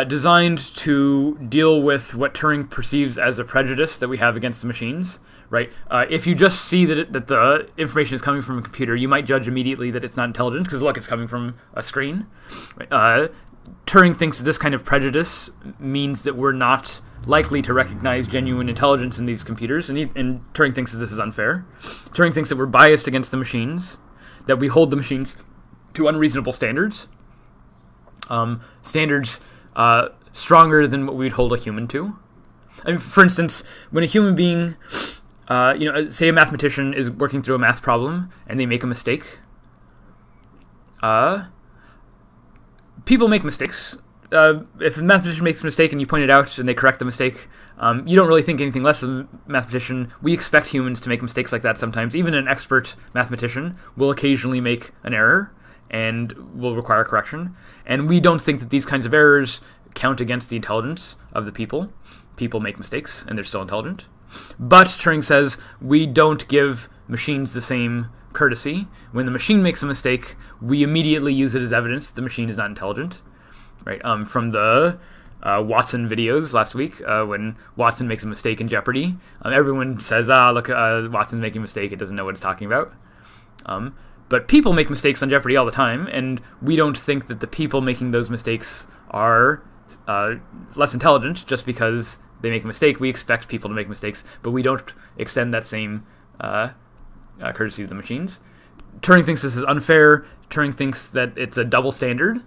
S1: designed to deal with what Turing perceives as a prejudice that we have against the machines. Right? If you just see that the information is coming from a computer, you might judge immediately that it's not intelligent because look, it's coming from a screen. Right? Turing thinks that this kind of prejudice means that we're not likely to recognize genuine intelligence in these computers, and Turing thinks that this is unfair. Turing thinks that we're biased against the machines, that we hold the machines to unreasonable standards, standards stronger than what we'd hold a human to. I mean, for instance, when a human being, say a mathematician is working through a math problem and they make a mistake, people make mistakes. If a mathematician makes a mistake and you point it out and they correct the mistake, you don't really think anything less of a mathematician. We expect humans to make mistakes like that sometimes. Even an expert mathematician will occasionally make an error and will require correction. And we don't think that these kinds of errors count against the intelligence of the people. People make mistakes and they're still intelligent. But Turing says we don't give machines the same courtesy. When the machine makes a mistake, we immediately use it as evidence that the machine is not intelligent. Right? From the Watson videos last week, when Watson makes a mistake in Jeopardy, everyone says, look, Watson's making a mistake, it doesn't know what it's talking about. But people make mistakes on Jeopardy all the time, and we don't think that the people making those mistakes are less intelligent just because they make a mistake. We expect people to make mistakes, but we don't extend that same courtesy to the machines. Turing thinks this is unfair. Turing thinks that it's a double standard,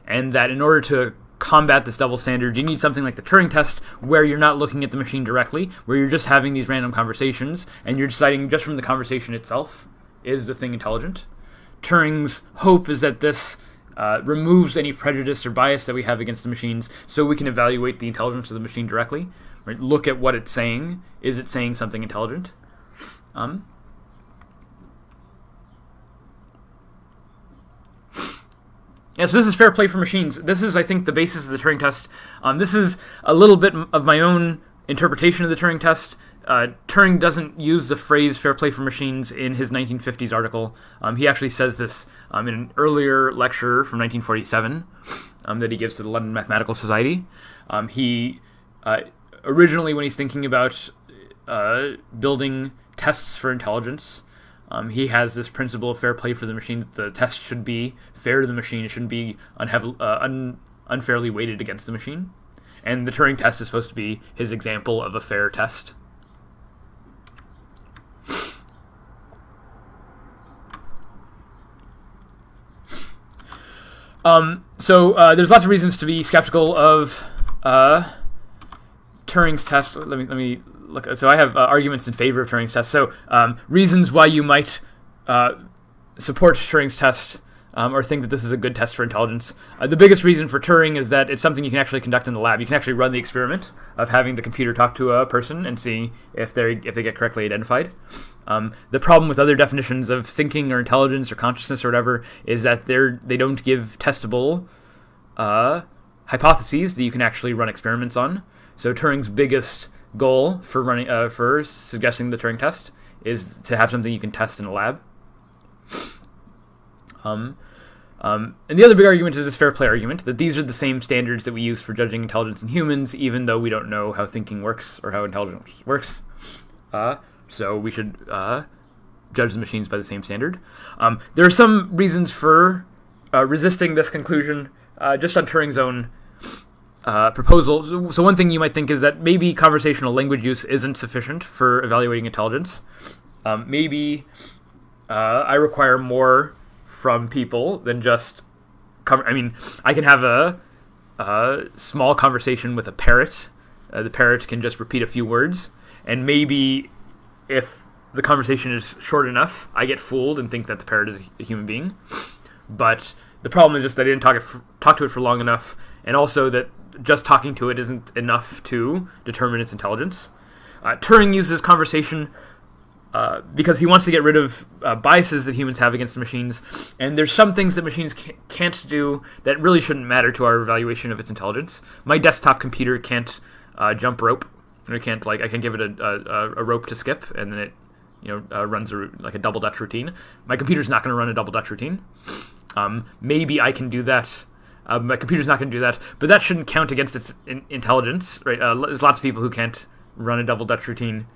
S1: and that in order to combat this double standard, you need something like the Turing test, where you're not looking at the machine directly, where you're just having these random conversations, and you're deciding just from the conversation itself, is the thing intelligent? Turing's hope is that this removes any prejudice or bias that we have against the machines, so we can evaluate the intelligence of the machine directly. Right? Look at what it's saying. Is it saying something intelligent? Yeah, so this is fair play for machines. This is, I think, the basis of the Turing test. This is a little bit of my own interpretation of the Turing test. Turing doesn't use the phrase fair play for machines in his 1950s article. He actually says this in an earlier lecture from 1947 that he gives to the London Mathematical Society. He originally, when he's thinking about building tests for intelligence, he has this principle of fair play for the machine, that the test should be fair to the machine. It shouldn't be unfairly weighted against the machine. And the Turing test is supposed to be his example of a fair test. So there's lots of reasons to be skeptical of Turing's test. Let me look. So I have arguments in favor of Turing's test. So reasons why you might support Turing's test or think that this is a good test for intelligence. The biggest reason for Turing is that it's something you can actually conduct in the lab. You can actually run the experiment of having the computer talk to a person and see if they get correctly identified. The problem with other definitions of thinking or intelligence or consciousness or whatever is that they don't give testable hypotheses that you can actually run experiments on. So Turing's biggest goal for suggesting the Turing test is to have something you can test in a lab. And the other big argument is this fair play argument, that these are the same standards that we use for judging intelligence in humans, even though we don't know how thinking works or how intelligence works. So we should judge the machines by the same standard. There are some reasons for resisting this conclusion just on Turing's own proposal. So one thing you might think is that maybe conversational language use isn't sufficient for evaluating intelligence. Maybe I require more from people than just... I can have a small conversation with a parrot. The parrot can just repeat a few words, and maybe if the conversation is short enough, I get fooled and think that the parrot is a human being. But the problem is just that I didn't talk to it for long enough, and also that just talking to it isn't enough to determine its intelligence. Turing uses conversation because he wants to get rid of biases that humans have against the machines, and there's some things that machines can't do that really shouldn't matter to our evaluation of its intelligence. My desktop computer can't jump rope. I can't give it a rope to skip, and then it runs a double Dutch routine. My computer's not going to run a double Dutch routine. Maybe I can do that. My computer's not going to do that, but that shouldn't count against its intelligence, right? There's lots of people who can't run a double Dutch routine,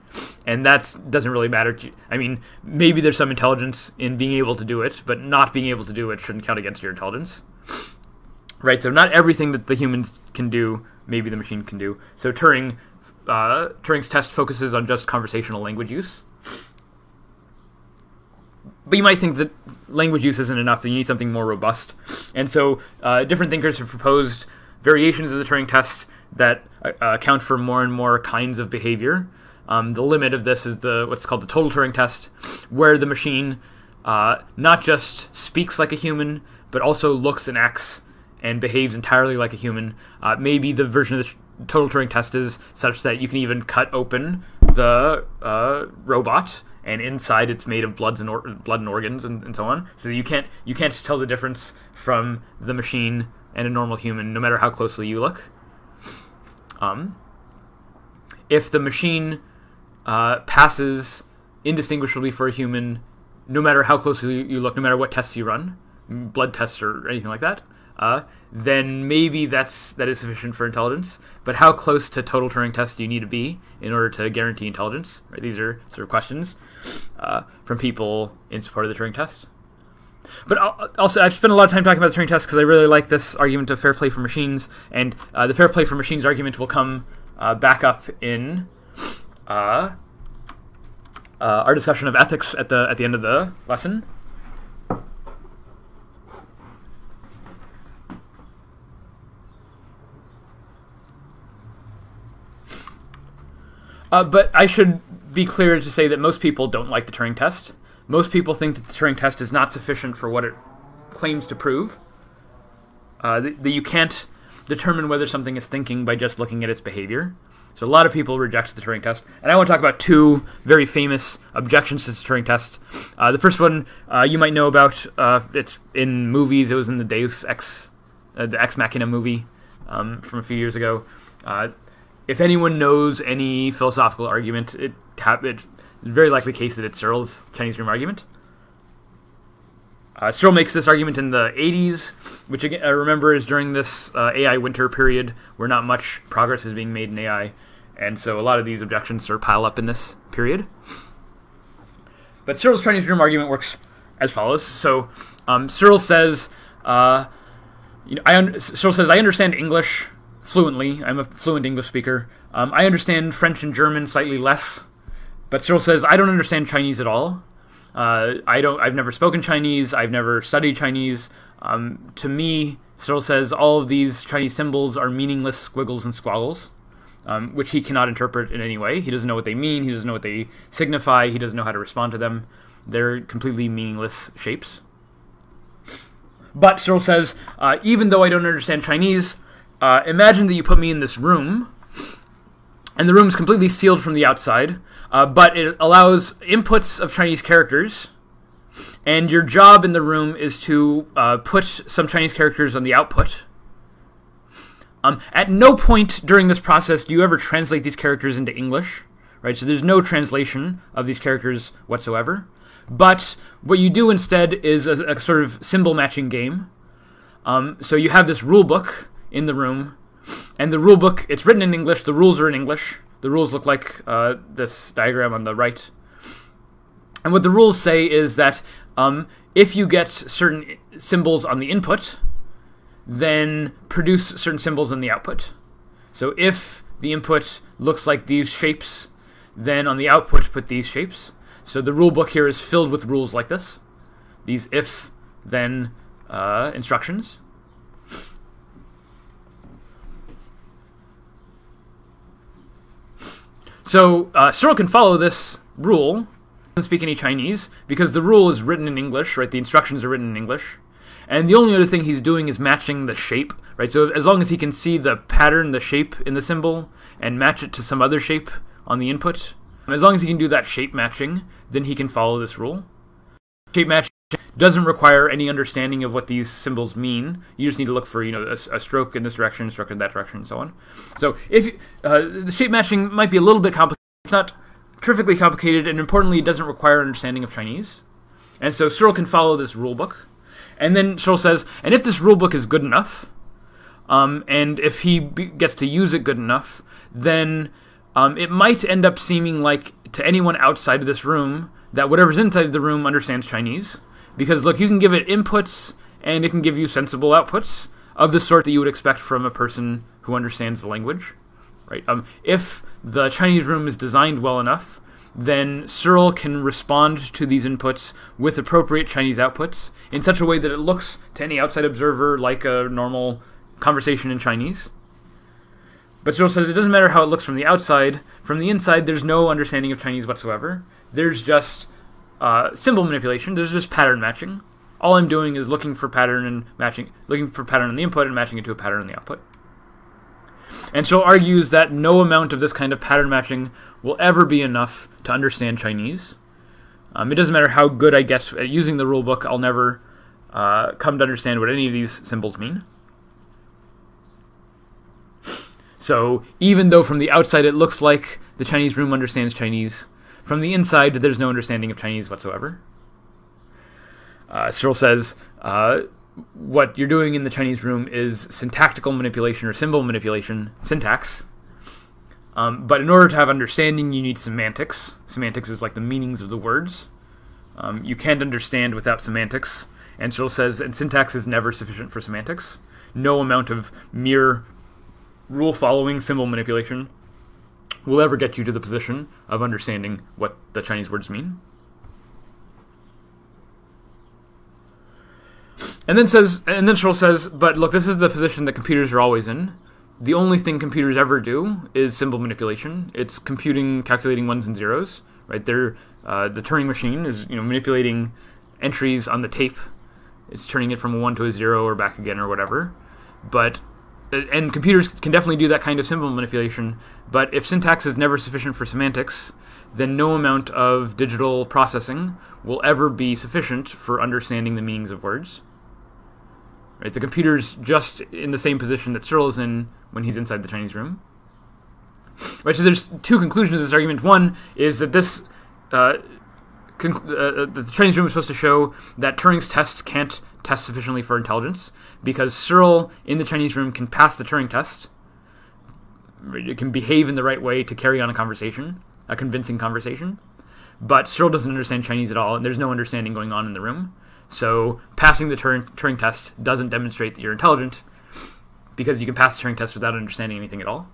S1: and that doesn't really matter. Maybe there's some intelligence in being able to do it, but not being able to do it shouldn't count against your intelligence, right? So not everything that the humans can do, maybe the machine can do. So Turing's test focuses on just conversational language use. But you might think that language use isn't enough, that you need something more robust. And so different thinkers have proposed variations of the Turing test that account for more and more kinds of behavior. The limit of this is what's called the total Turing test, where the machine not just speaks like a human, but also looks and acts and behaves entirely like a human. Maybe the version of the total Turing test is such that you can even cut open the robot, and inside it's made of blood and organs and so on. So you can't tell the difference from the machine and a normal human, no matter how closely you look. If the machine passes indistinguishably for a human, no matter how closely you look, no matter what tests you run, blood tests or anything like that, then maybe that is sufficient for intelligence. But how close to total Turing test do you need to be in order to guarantee intelligence? Right? These are sort of questions from people in support of the Turing test. But also, I've spent a lot of time talking about the Turing test because I really like this argument of fair play for machines, and the fair play for machines argument will come back up in our discussion of ethics at the end of the lesson. But I should be clear to say that most people don't like the Turing test. Most people think that the Turing test is not sufficient for what it claims to prove. That you can't determine whether something is thinking by just looking at its behavior. So a lot of people reject the Turing test. And I want to talk about two very famous objections to the Turing test. The first one you might know about. It's in movies. It was in the Deus Ex, the Ex Machina movie from a few years ago. If anyone knows any philosophical argument, it's very likely the case that it's Searle's Chinese room argument. Searle makes this argument in the 80s, which again, remember is during this AI winter period where not much progress is being made in AI, and so a lot of these objections sort of pile up in this period. But Searle's Chinese room argument works as follows. So Searle says, I understand English fluently. I'm a fluent English speaker. I understand French and German slightly less, but Searle says I don't understand Chinese at all. I've never spoken Chinese. I've never studied Chinese. To me, Searle says all of these Chinese symbols are meaningless squiggles and squaggles, which he cannot interpret in any way. He doesn't know what they mean. He doesn't know what they signify. He doesn't know how to respond to them. They're completely meaningless shapes. But Searle says, even though I don't understand Chinese, imagine that you put me in this room, and the room is completely sealed from the outside, but it allows inputs of Chinese characters, and your job in the room is to put some Chinese characters on the output. At no point during this process do you ever translate these characters into English, right? So there's no translation of these characters whatsoever. But what you do instead is a sort of symbol matching game. So you have this rule book in the room, and the rule book, it's written in English, the rules are in English. The rules look like this diagram on the right. And what the rules say is that if you get certain symbols on the input, then produce certain symbols on the output. So if the input looks like these shapes, then on the output put these shapes. So the rule book here is filled with rules like this. These if-then instructions. So Searle can follow this rule. He doesn't speak any Chinese because the rule is written in English, right? The instructions are written in English. And the only other thing he's doing is matching the shape, right? So as long as he can see the pattern, the shape in the symbol, and match it to some other shape on the input, as long as he can do that shape matching, then he can follow this rule. Shape matching doesn't require any understanding of what these symbols mean. You just need to look for, a stroke in this direction, a stroke in that direction, and so on. So if the shape matching might be a little bit complicated, it's not terrifically complicated, and importantly, it doesn't require understanding of Chinese. And so Searle can follow this rule book. And then Searle says, and if this rule book is good enough, and if he gets to use it good enough, then it might end up seeming like to anyone outside of this room that whatever's inside of the room understands Chinese. Because, look, you can give it inputs, and it can give you sensible outputs of the sort that you would expect from a person who understands the language. Right? If the Chinese room is designed well enough, then Searle can respond to these inputs with appropriate Chinese outputs in such a way that it looks to any outside observer like a normal conversation in Chinese. But Searle says it doesn't matter how it looks from the outside. From the inside, there's no understanding of Chinese whatsoever. There's just symbol manipulation. There's just pattern matching. All I'm doing is looking for pattern on the input and matching it to a pattern on the output. And Searle argues that no amount of this kind of pattern matching will ever be enough to understand Chinese. It doesn't matter how good I get at using the rulebook, I'll never come to understand what any of these symbols mean. So even though from the outside it looks like the Chinese room understands Chinese, from the inside there's no understanding of Chinese whatsoever. Searle says what you're doing in the Chinese room is syntactical manipulation or symbol manipulation, syntax. But in order to have understanding, you need semantics. Semantics is like the meanings of the words. You can't understand without semantics. And Searle says, and syntax is never sufficient for semantics. No amount of mere rule-following, symbol manipulation will ever get you to the position of understanding what the Chinese words mean. And then Searle says, but look, this is the position that computers are always in. The only thing computers ever do is symbol manipulation. It's calculating ones and zeros, right? The Turing machine is manipulating entries on the tape. It's turning it from a 1 to a 0 or back again or whatever. And computers can definitely do that kind of symbol manipulation, but if syntax is never sufficient for semantics, then no amount of digital processing will ever be sufficient for understanding the meanings of words. Right? The computer's just in the same position that Searle is in when he's inside the Chinese room. Right, so there's two conclusions to this argument. One is that the Chinese room is supposed to show that Turing's test can't test sufficiently for intelligence, because Searle in the Chinese room can pass the Turing test. It can behave in the right way to carry on a conversation, a convincing conversation. But Searle doesn't understand Chinese at all, and there's no understanding going on in the room. So passing the Turing test doesn't demonstrate that you're intelligent, because you can pass the Turing test without understanding anything at all.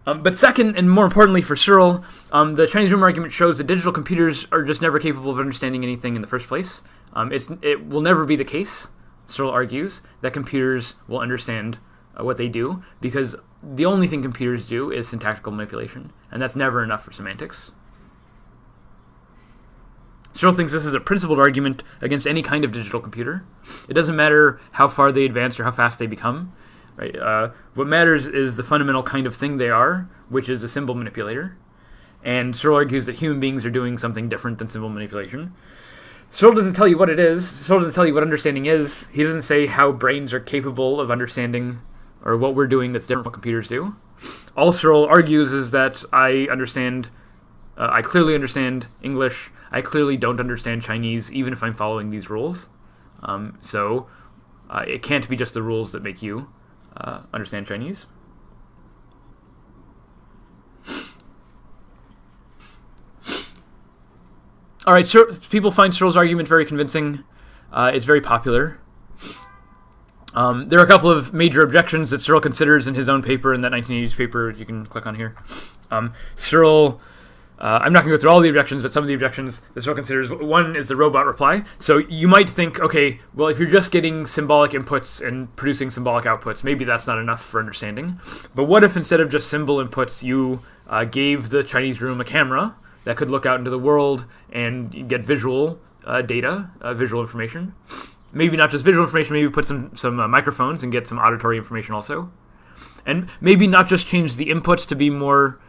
S1: But second, and more importantly for Searle, the Chinese room argument shows that digital computers are just never capable of understanding anything in the first place. It will never be the case, Searle argues, that computers will understand what they do, because the only thing computers do is syntactical manipulation, and that's never enough for semantics. Searle thinks this is a principled argument against any kind of digital computer. It doesn't matter how far they advance or how fast they become. Right? What matters is the fundamental kind of thing they are, which is a symbol manipulator. And Searle argues that human beings are doing something different than symbol manipulation. Searle doesn't tell you what it is. Searle doesn't tell you what understanding is. He doesn't say how brains are capable of understanding or what we're doing that's different from what computers do. All Searle argues is that I clearly understand English. I clearly don't understand Chinese, even if I'm following these rules. So it can't be just the rules that make you understand Chinese. All right, people find Searle's argument very convincing. It's very popular. There are a couple of major objections that Searle considers in his own paper, in that 1980s paper you can click on here. Searle, I'm not going to go through all the objections, but some of the objections that Searle considers. One is the robot reply. So you might think, okay, well, if you're just getting symbolic inputs and producing symbolic outputs, maybe that's not enough for understanding. But what if instead of just symbol inputs, you gave the Chinese room a camera that could look out into the world and get visual data, visual information? Maybe not just visual information, maybe put some microphones and get some auditory information also. And maybe not just change the inputs to be more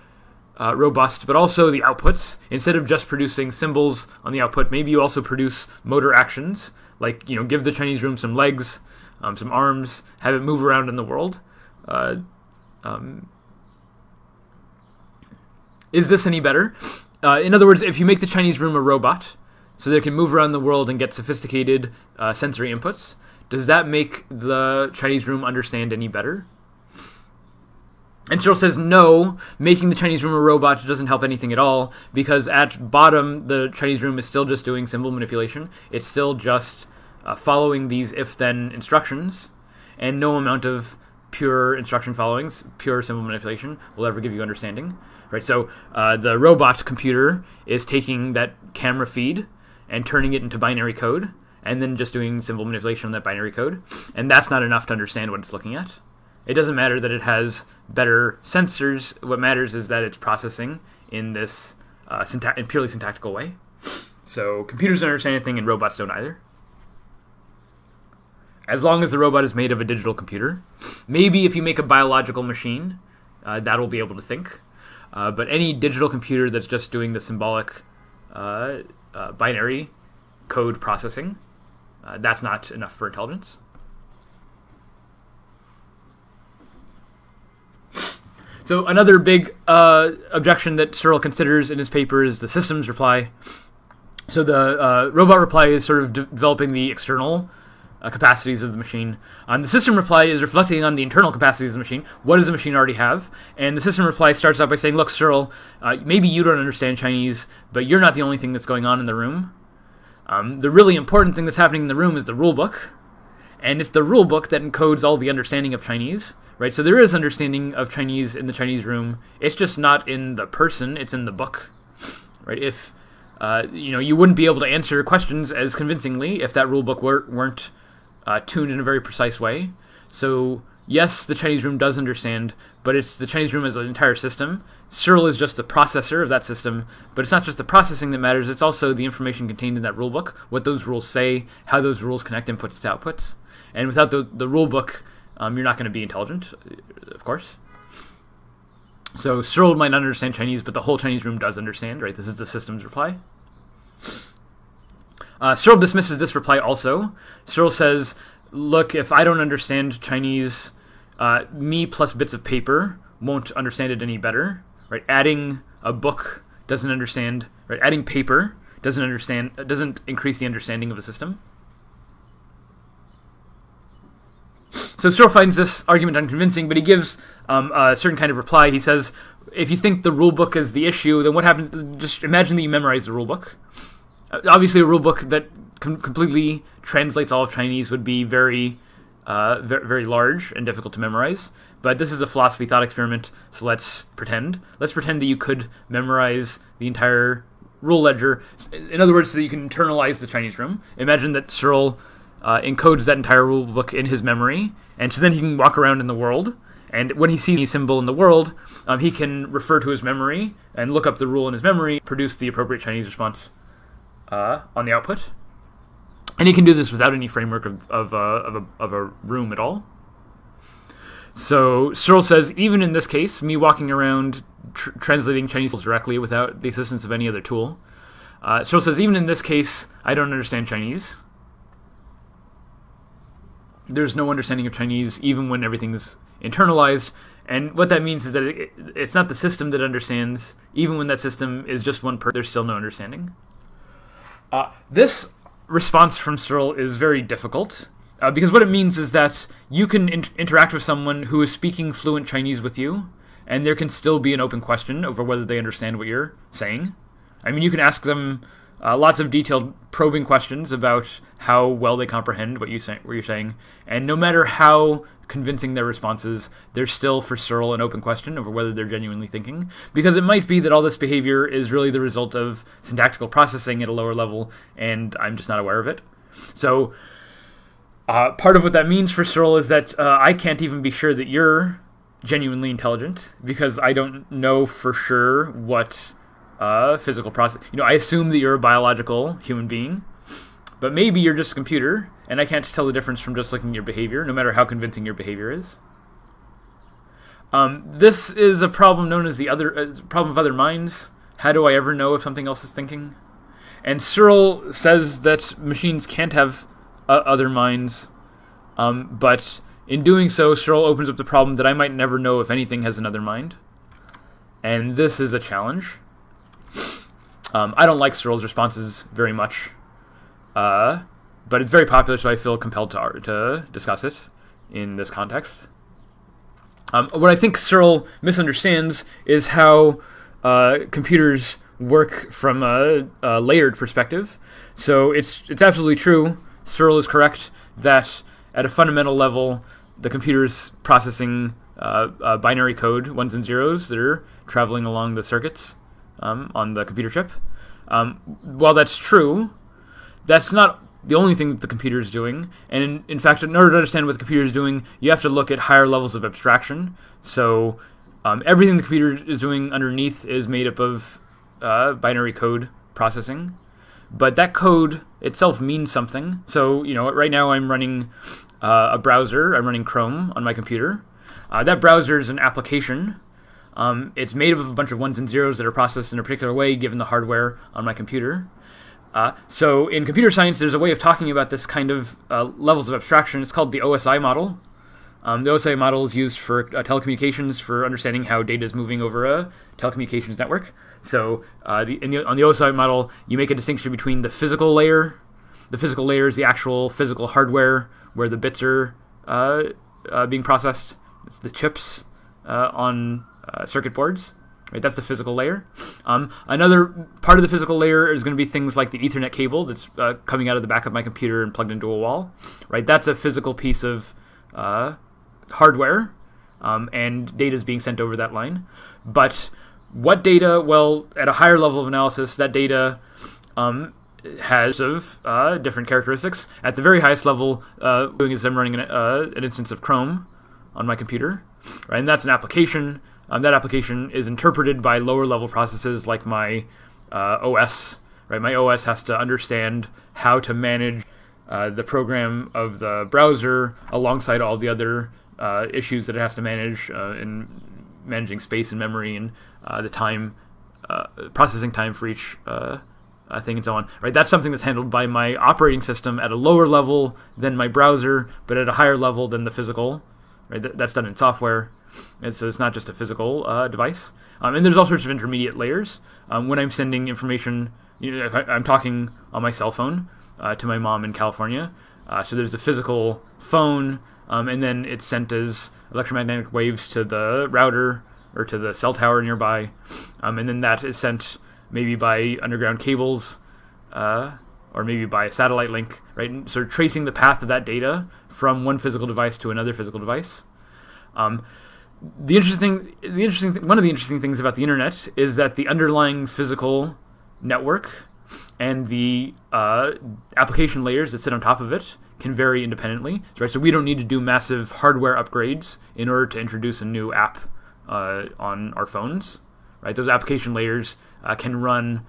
S1: robust, but also the outputs. Instead of just producing symbols on the output, maybe you also produce motor actions, like give the Chinese room some legs, some arms, have it move around in the world. Is this any better? In other words, if you make the Chinese room a robot, so they can move around the world and get sophisticated sensory inputs, does that make the Chinese room understand any better? And Searle says no, making the Chinese room a robot doesn't help anything at all, because at bottom, the Chinese room is still just doing symbol manipulation. It's still just following these if-then instructions, and no amount of pure instruction followings, pure symbol manipulation, will ever give you understanding. Right? So the robot computer is taking that camera feed and turning it into binary code, and then just doing symbol manipulation on that binary code, and that's not enough to understand what it's looking at. It doesn't matter that it has better sensors. What matters is that it's processing in this purely syntactical way. So computers don't understand anything, and robots don't either. As long as the robot is made of a digital computer. Maybe if you make a biological machine, that'll be able to think. But any digital computer that's just doing the symbolic binary code processing, that's not enough for intelligence. So another big objection that Searle considers in his paper is the systems reply. So the robot reply is sort of developing the external capacities of the machine. The system reply is reflecting on the internal capacities of the machine. What does the machine already have? And the system reply starts out by saying, look, Searle, maybe you don't understand Chinese, but you're not the only thing that's going on in the room. The really important thing that's happening in the room is the rule book, and it's the rule book that encodes all the understanding of Chinese, right? So there is understanding of Chinese in the Chinese room. It's just not in the person, it's in the book, right? If, you wouldn't be able to answer questions as convincingly if that rule book weren't tuned in a very precise way. So yes, the Chinese room does understand, but it's the Chinese room as an entire system. Searle is just the processor of that system, but it's not just the processing that matters, it's also the information contained in that rule book, what those rules say, how those rules connect inputs to outputs. And without the rule book, you're not going to be intelligent, of course. So Searle might not understand Chinese, but the whole Chinese room does understand, right? This is the system's reply. Searle dismisses this reply also. Searle says, look, if I don't understand Chinese, me plus bits of paper won't understand it any better, right? Adding a book doesn't understand, right? Adding paper doesn't increase the understanding of the system. So Searle finds this argument unconvincing, but he gives a certain kind of reply. He says, if you think the rule book is the issue, then what happens? Just imagine that you memorize the rule book. Obviously, a rule book that completely translates all of Chinese would be very, very large and difficult to memorize. But this is a philosophy thought experiment, so let's pretend. Let's pretend that you could memorize the entire rule ledger. In other words, so you can internalize the Chinese room. Imagine that Searle encodes that entire rule book in his memory, and so then he can walk around in the world, and when he sees a symbol in the world, he can refer to his memory and look up the rule in his memory, produce the appropriate Chinese response on the output. And he can do this without any framework of a room at all. So Searle says, even in this case, me walking around translating Chinese directly without the assistance of any other tool, Searle says, even in this case, I don't understand Chinese. There's no understanding of Chinese, even when everything's internalized. And what that means is that it's not the system that understands. Even when that system is just one person, there's still no understanding. This response from Searle is very difficult, because what it means is that you can interact with someone who is speaking fluent Chinese with you, and there can still be an open question over whether they understand what you're saying. I mean, you can ask them lots of detailed probing questions about how well they comprehend what you're saying, and no matter how convincing their responses, there's still for Searle an open question over whether they're genuinely thinking, because it might be that all this behavior is really the result of syntactical processing at a lower level, and I'm just not aware of it. So part of what that means for Searle is that I can't even be sure that you're genuinely intelligent, because I don't know for sure what physical process. I assume that you're a biological human being, but maybe you're just a computer, and I can't tell the difference from just looking at your behavior, no matter how convincing your behavior is. This is a problem known as the problem of other minds. How do I ever know if something else is thinking? And Searle says that machines can't have other minds, but in doing so, Searle opens up the problem that I might never know if anything has another mind. And this is a challenge. I don't like Searle's responses very much, but it's very popular, so I feel compelled to discuss it in this context. What I think Searle misunderstands is how computers work from a layered perspective. So it's absolutely true. Searle is correct that at a fundamental level, the computer's processing binary code, ones and zeros, that are traveling along the circuits on the computer chip. While that's true, that's not the only thing that the computer is doing. And in fact, in order to understand what the computer is doing, you have to look at higher levels of abstraction. So everything the computer is doing underneath is made up of binary code processing. But that code itself means something. So, right now I'm running a browser. I'm running Chrome on my computer. That browser is an application. It's made up of a bunch of ones and zeros that are processed in a particular way given the hardware on my computer. So in computer science, there's a way of talking about this kind of levels of abstraction. It's called the OSI model. The OSI model is used for telecommunications, for understanding how data is moving over a telecommunications network. So on the OSI model, you make a distinction between the physical layer. The physical layer is the actual physical hardware where the bits are being processed. It's the chips on circuit boards, Right, that's the physical layer. Another part of the physical layer is going to be things like the Ethernet cable that's coming out of the back of my computer and plugged into a wall. Right, that's a physical piece of hardware, and data is being sent over that line. But what data? Well, at a higher level of analysis, that data has of different characteristics. At the very highest level, doing is I'm running an instance of Chrome on my computer, right? And that's an application. That application is interpreted by lower level processes like my OS, right? My OS has to understand how to manage the program of the browser alongside all the other issues that it has to manage in managing space and memory and the time, processing time for each thing and so on, right? That's something that's handled by my operating system at a lower level than my browser, but at a higher level than the physical, right? That's done in software. And so it's not just a physical device. And there's all sorts of intermediate layers. When I'm sending information, if I'm talking on my cell phone to my mom in California. So there's the physical phone, and then it's sent as electromagnetic waves to the router or to the cell tower nearby. And then that is sent maybe by underground cables or maybe by a satellite link, right? And sort of tracing the path of that data from one physical device to another physical device. One of the interesting things about the internet is that the underlying physical network and the application layers that sit on top of it can vary independently. Right, so we don't need to do massive hardware upgrades in order to introduce a new app on our phones. Right, those application layers can run,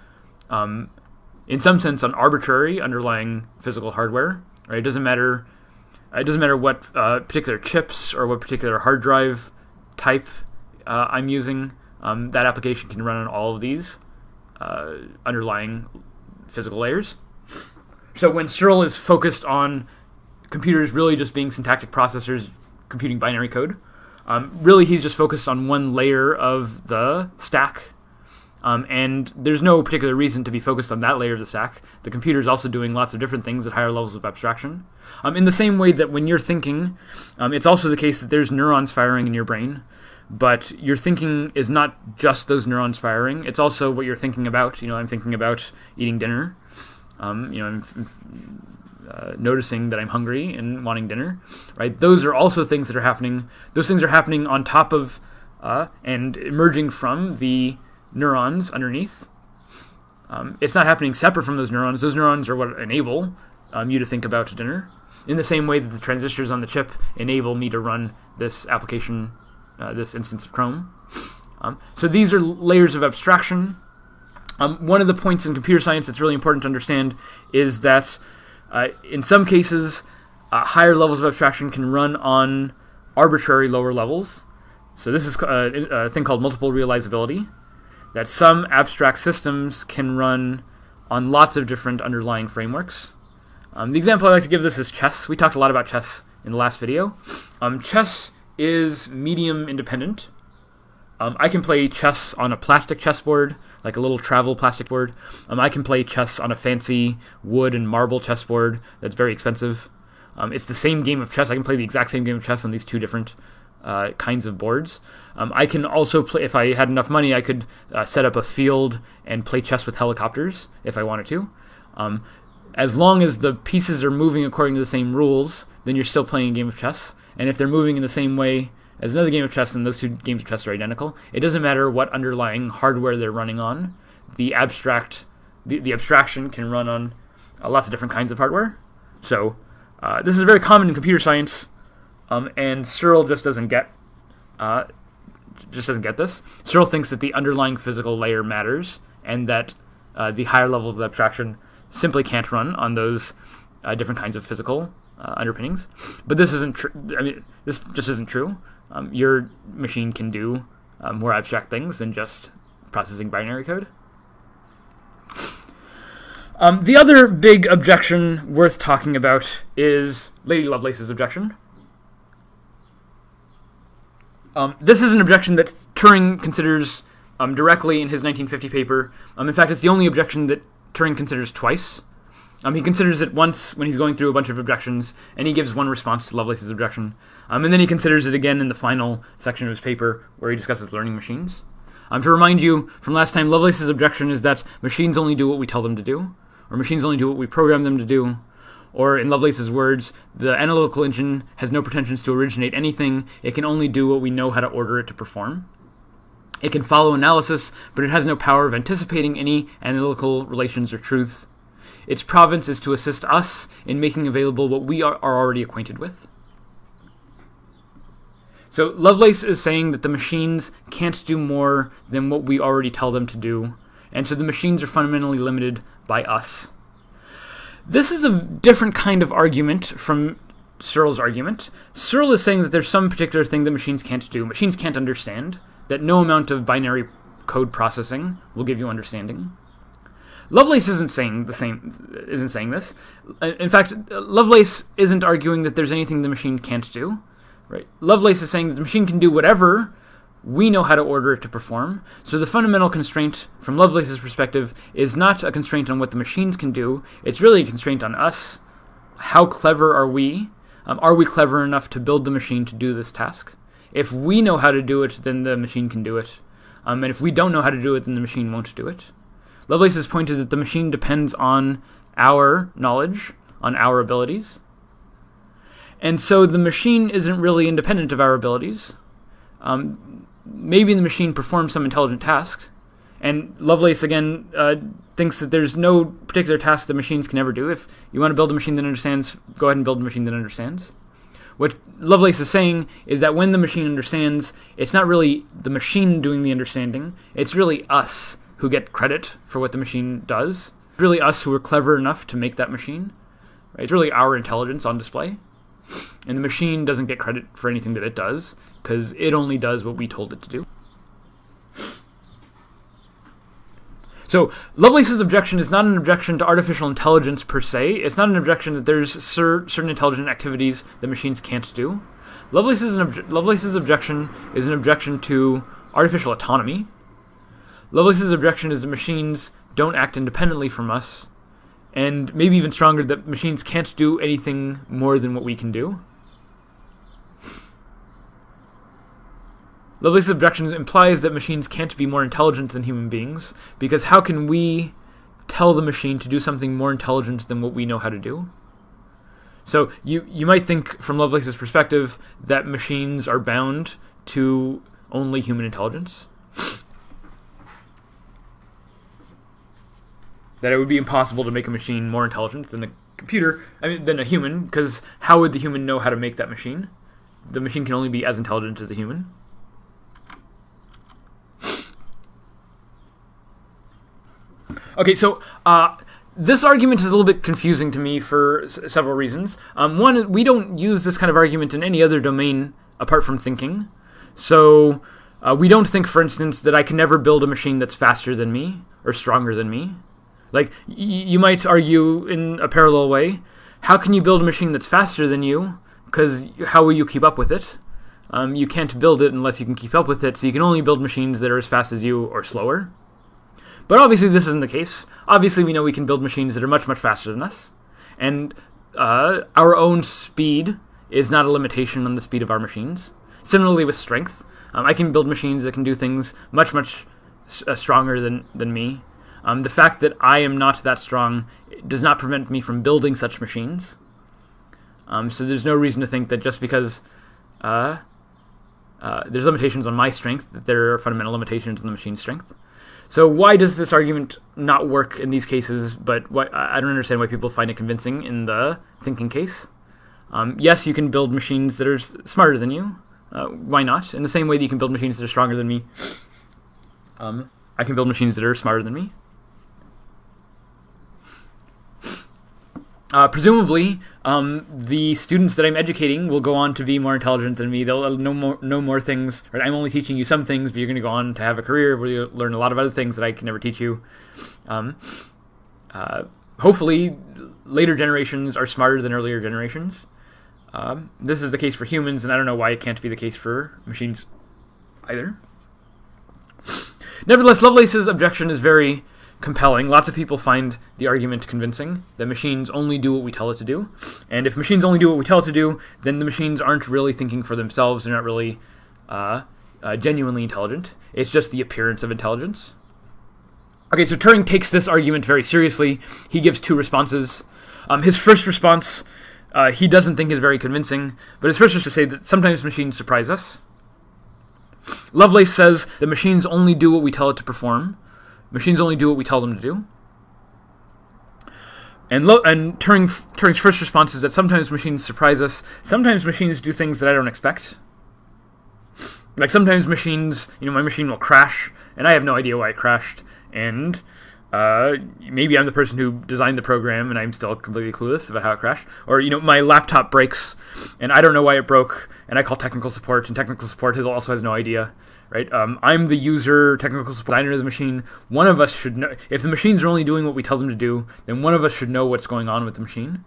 S1: in some sense, on arbitrary underlying physical hardware. Right, it doesn't matter what particular chips or what particular hard drive type I'm using. That application can run on all of these underlying physical layers. So when Searle is focused on computers really just being syntactic processors computing binary code, really he's just focused on one layer of the stack. And there's no particular reason to be focused on that layer of the stack. The computer is also doing lots of different things at higher levels of abstraction. In the same way that when you're thinking, it's also the case that there's neurons firing in your brain, but your thinking is not just those neurons firing. It's also what you're thinking about. I'm thinking about eating dinner. I'm noticing that I'm hungry and wanting dinner. Right? Those are also things that are happening. Those things are happening on top of and emerging from the neurons underneath. It's not happening separate from those neurons. Those neurons are what enable you to think about dinner, in the same way that the transistors on the chip enable me to run this application, this instance of Chrome. So these are layers of abstraction. One of the points in computer science that's really important to understand is that in some cases, higher levels of abstraction can run on arbitrary lower levels. So this is a thing called multiple realizability, that some abstract systems can run on lots of different underlying frameworks. The example I like to give this is chess. We talked a lot about chess in the last video. Chess is medium independent. I can play chess on a plastic chessboard, like a little travel plastic board. I can play chess on a fancy wood and marble chessboard that's very expensive. It's the same game of chess. I can play the exact same game of chess on these two different kinds of boards. I can also play, if I had enough money, I could set up a field and play chess with helicopters if I wanted to. As long as the pieces are moving according to the same rules, then you're still playing a game of chess. And if they're moving in the same way as another game of chess, then those two games of chess are identical. It doesn't matter what underlying hardware they're running on. The abstraction can run on lots of different kinds of hardware. So this is very common in computer science, and Searle just doesn't get this. Searle thinks that the underlying physical layer matters, and that the higher levels of abstraction simply can't run on those different kinds of physical underpinnings. But this isn't true. This just isn't true. Your machine can do more abstract things than just processing binary code. The other big objection worth talking about is Lady Lovelace's objection. This is an objection that Turing considers directly in his 1950 paper. In fact, it's the only objection that Turing considers twice. He considers it once when he's going through a bunch of objections, and he gives one response to Lovelace's objection. And then he considers it again in the final section of his paper, where he discusses learning machines. To remind you from last time, Lovelace's objection is that machines only do what we tell them to do, or machines only do what we program them to do, or in Lovelace's words, the analytical engine has no pretensions to originate anything, it can only do what we know how to order it to perform. It can follow analysis, but it has no power of anticipating any analytical relations or truths. Its province is to assist us in making available what we are already acquainted with. So Lovelace is saying that the machines can't do more than what we already tell them to do, and so the machines are fundamentally limited by us. This is a different kind of argument from Searle's argument. Searle is saying that there's some particular thing that machines can't do. Machines can't understand, that no amount of binary code processing will give you understanding. Lovelace isn't saying this. In fact, Lovelace isn't arguing that there's anything the machine can't do. Right? Lovelace is saying that the machine can do whatever we know how to order it to perform. So the fundamental constraint from Lovelace's perspective is not a constraint on what the machines can do. It's really a constraint on us. How clever are we? Are we clever enough to build the machine to do this task? If we know how to do it, then the machine can do it. And if we don't know how to do it, then the machine won't do it. Lovelace's point is that the machine depends on our knowledge, on our abilities. And so the machine isn't really independent of our abilities. Maybe the machine performs some intelligent task. And Lovelace, again, thinks that there's no particular task that machines can ever do. If you want to build a machine that understands, go ahead and build a machine that understands. What Lovelace is saying is that when the machine understands, it's not really the machine doing the understanding. It's really us who get credit for what the machine does. It's really us who are clever enough to make that machine. Right? It's really our intelligence on display. And the machine doesn't get credit for anything that it does, because it only does what we told it to do. So Lovelace's objection is not an objection to artificial intelligence per se. It's not an objection that there's certain intelligent activities that machines can't do. Lovelace's objection is an objection to artificial autonomy. Lovelace's objection is that machines don't act independently from us, and maybe even stronger, that machines can't do anything more than what we can do. Lovelace's objection implies that machines can't be more intelligent than human beings, because how can we tell the machine to do something more intelligent than what we know how to do? So you might think, from Lovelace's perspective, that machines are bound to only human intelligence. That it would be impossible to make a machine more intelligent than a computer, than a human, because how would the human know how to make that machine? The machine can only be as intelligent as a human. Okay, so this argument is a little bit confusing to me for several reasons. One, we don't use this kind of argument in any other domain apart from thinking. So we don't think, for instance, that I can never build a machine that's faster than me or stronger than me. Like, you might argue in a parallel way, how can you build a machine that's faster than you? Because how will you keep up with it? You can't build it unless you can keep up with it, so you can only build machines that are as fast as you or slower. But obviously this isn't the case. Obviously we know we can build machines that are much, much faster than us. And our own speed is not a limitation on the speed of our machines. Similarly with strength, I can build machines that can do things much, much stronger than me. The fact that I am not that strong does not prevent me from building such machines. So there's no reason to think that just because there's limitations on my strength, that there are fundamental limitations on the machine's strength. So why does this argument not work in these cases, but I don't understand why people find it convincing in the thinking case? Yes, you can build machines that are smarter than you. Why not? In the same way that you can build machines that are stronger than me, I can build machines that are smarter than me. Presumably, the students that I'm educating will go on to be more intelligent than me. They'll know more things. Right? I'm only teaching you some things, but you're going to go on to have a career where you'll learn a lot of other things that I can never teach you. Hopefully, later generations are smarter than earlier generations. This is the case for humans, and I don't know why it can't be the case for machines either. Nevertheless, Lovelace's objection is very compelling. Lots of people find the argument convincing, that machines only do what we tell it to do. And if machines only do what we tell it to do, then the machines aren't really thinking for themselves. They're not really genuinely intelligent. It's just the appearance of intelligence. Okay, so Turing takes this argument very seriously. He gives two responses. His first response, he doesn't think is very convincing, but his first is to say that sometimes machines surprise us. Lovelace says that machines only do what we tell it to perform. Machines only do what we tell them to do. And Turing's first response is that sometimes machines surprise us. Sometimes machines do things that I don't expect. Like sometimes machines, my machine will crash, and I have no idea why it crashed. And maybe I'm the person who designed the program, and I'm still completely clueless about how it crashed. Or, my laptop breaks, and I don't know why it broke, and I call technical support, and technical support also has no idea. Right? I'm the user, technical support designer of the machine. One of us should know. If the machines are only doing what we tell them to do, then one of us should know what's going on with the machine.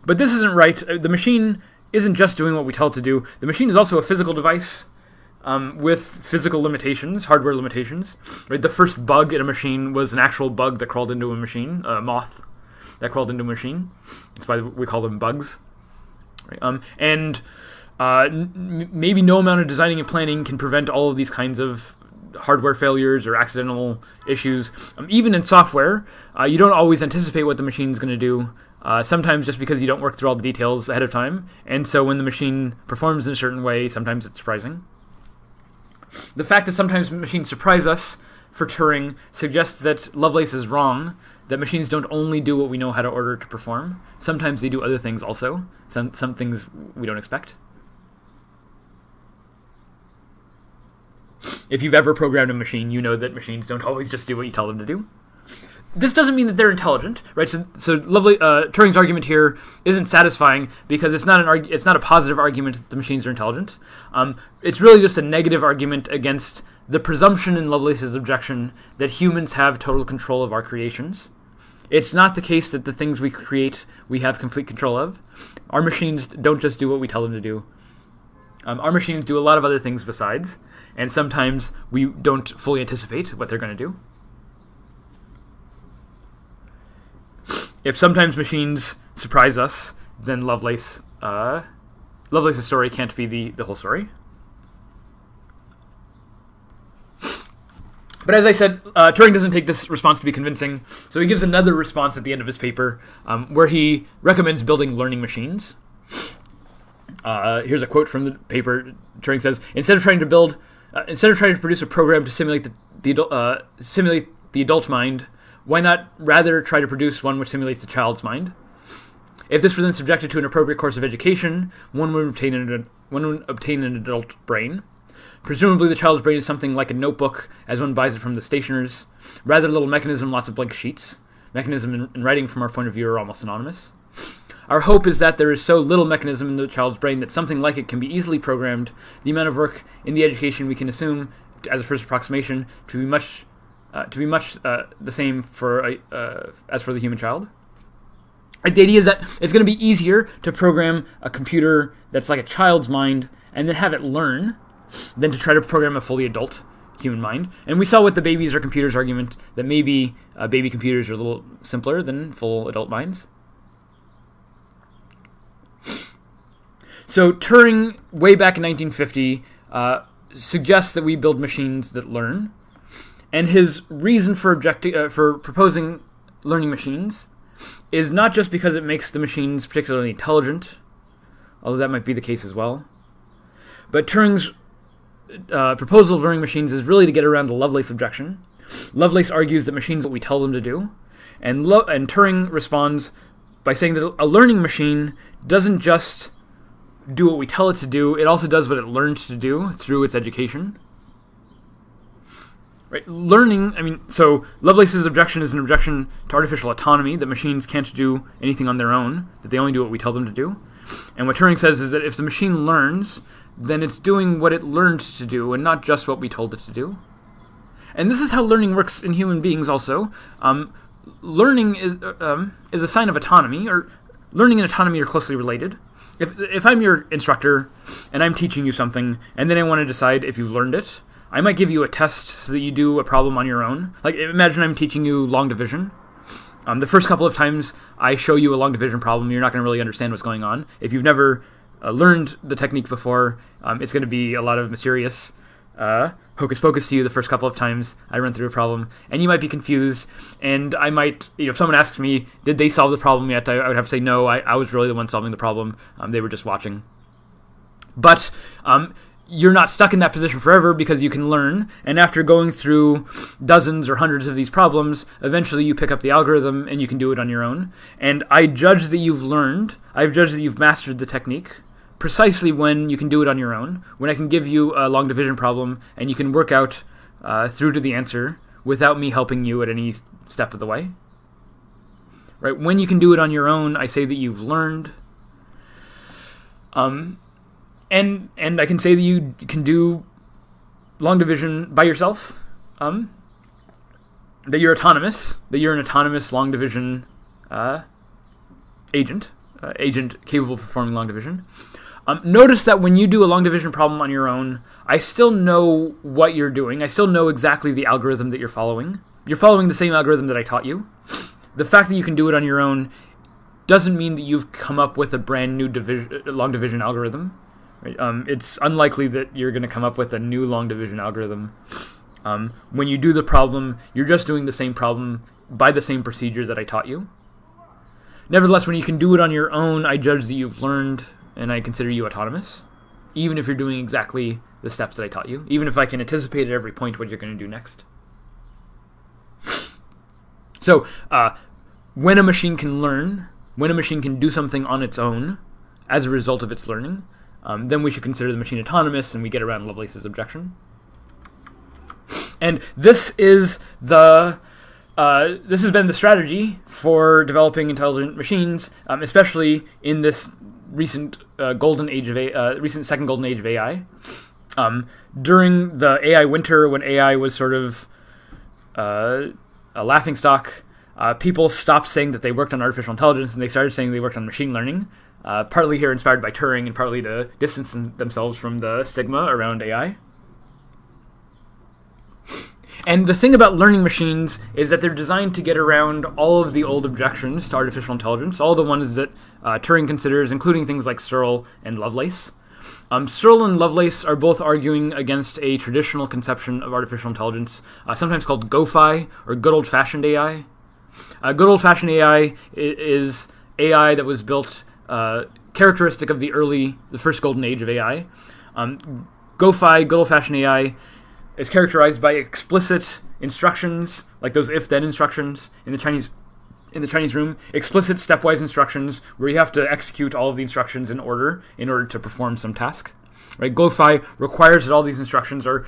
S1: But this isn't right. The machine isn't just doing what we tell it to do. The machine is also a physical device with physical limitations, hardware limitations. Right? The first bug in a machine was an actual bug that crawled into a machine, a moth that crawled into a machine. That's why we call them bugs. Right? Maybe no amount of designing and planning can prevent all of these kinds of hardware failures or accidental issues. Even in software, you don't always anticipate what the machine's going to do, sometimes just because you don't work through all the details ahead of time. And so when the machine performs in a certain way, sometimes it's surprising. The fact that sometimes machines surprise us, for Turing, suggests that Lovelace is wrong, that machines don't only do what we know how to order to perform. Sometimes they do other things also, some things we don't expect. If you've ever programmed a machine, you know that machines don't always just do what you tell them to do. This doesn't mean that they're intelligent, right? So Turing's argument here isn't satisfying because it's not a positive argument that the machines are intelligent. It's really just a negative argument against the presumption in Lovelace's objection that humans have total control of our creations. It's not the case that the things we create we have complete control of. Our machines don't just do what we tell them to do. Our machines do a lot of other things besides, and sometimes we don't fully anticipate what they're going to do. If sometimes machines surprise us, then Lovelace's story can't be the whole story. But as I said, Turing doesn't take this response to be convincing, so he gives another response at the end of his paper, where he recommends building learning machines. Here's a quote from the paper. Turing says, instead of trying to produce a program to simulate the adult mind, why not rather try to produce one which simulates the child's mind? If this were then subjected to an appropriate course of education, one would obtain an adult brain. Presumably the child's brain is something like a notebook as one buys it from the stationers. Rather little mechanism, lots of blank sheets. Mechanism and writing from our point of view are almost synonymous. Our hope is that there is so little mechanism in the child's brain that something like it can be easily programmed. The amount of work in the education we can assume, as a first approximation, to be much the same as for the human child. The idea is that it's going to be easier to program a computer that's like a child's mind and then have it learn than to try to program a fully adult human mind. And we saw with the babies or computers argument that maybe baby computers are a little simpler than full adult minds. So Turing, way back in 1950, suggests that we build machines that learn. And his reason for proposing learning machines is not just because it makes the machines particularly intelligent, although that might be the case as well. But Turing's proposal of learning machines is really to get around the Lovelace objection. Lovelace argues that machines do what we tell them to do, and Turing responds by saying that a learning machine doesn't just do what we tell it to do, it also does what it learned to do through its education. Right? So Lovelace's objection is an objection to artificial autonomy, that machines can't do anything on their own, that they only do what we tell them to do. And what Turing says is that if the machine learns, then it's doing what it learned to do and not just what we told it to do. And this is how learning works in human beings also. Learning is a sign of autonomy, or learning and autonomy are closely related. If I'm your instructor and I'm teaching you something, and then I want to decide if you've learned it, I might give you a test so that you do a problem on your own. Like, imagine I'm teaching you long division. The first couple of times I show you a long division problem, you're not going to really understand what's going on. If you've never learned the technique before, it's going to be a lot of mysterious hocus pocus to you the first couple of times I run through a problem, and you might be confused, and I might, if someone asks me, did they solve the problem yet, I would have to say, no, I was really the one solving the problem. They were just watching. But you're not stuck in that position forever, because you can learn, and after going through dozens or hundreds of these problems, eventually you pick up the algorithm and you can do it on your own. And I judge that you've learned, I've judged that you've mastered the technique precisely when you can do it on your own, when I can give you a long division problem and you can work out through to the answer without me helping you at any step of the way. Right? When you can do it on your own, I say that you've learned. And I can say that you can do long division by yourself, that you're autonomous, that you're an autonomous long division agent capable of performing long division. Notice that when you do a long division problem on your own, I still know what you're doing. I still know exactly the algorithm that you're following. You're following the same algorithm that I taught you. The fact that you can do it on your own doesn't mean that you've come up with a brand new long division algorithm. Right? It's unlikely that you're going to come up with a new long division algorithm. When you do the problem, you're just doing the same problem by the same procedure that I taught you. Nevertheless, when you can do it on your own, I judge that you've learned, and I consider you autonomous, even if you're doing exactly the steps that I taught you, even if I can anticipate at every point what you're going to do next. So, when a machine can learn, when a machine can do something on its own as a result of its learning, then we should consider the machine autonomous, and we get around Lovelace's objection. And this is this has been the strategy for developing intelligent machines, especially in this recent second golden age of AI. During the AI winter, when AI was sort of a laughingstock, people stopped saying that they worked on artificial intelligence, and they started saying they worked on machine learning. Partly here inspired by Turing, and partly to distance themselves from the stigma around AI. And the thing about learning machines is that they're designed to get around all of the old objections to artificial intelligence, all the ones that Turing considers, including things like Searle and Lovelace. Searle and Lovelace are both arguing against a traditional conception of artificial intelligence, sometimes called GoFi, or good old-fashioned AI. Good old-fashioned AI is AI that was built characteristic of the first golden age of AI. GoFi, good old-fashioned AI, is characterized by explicit instructions, like those if-then instructions in the Chinese room, explicit stepwise instructions where you have to execute all of the instructions in order to perform some task. Right? GoFi requires that all these instructions are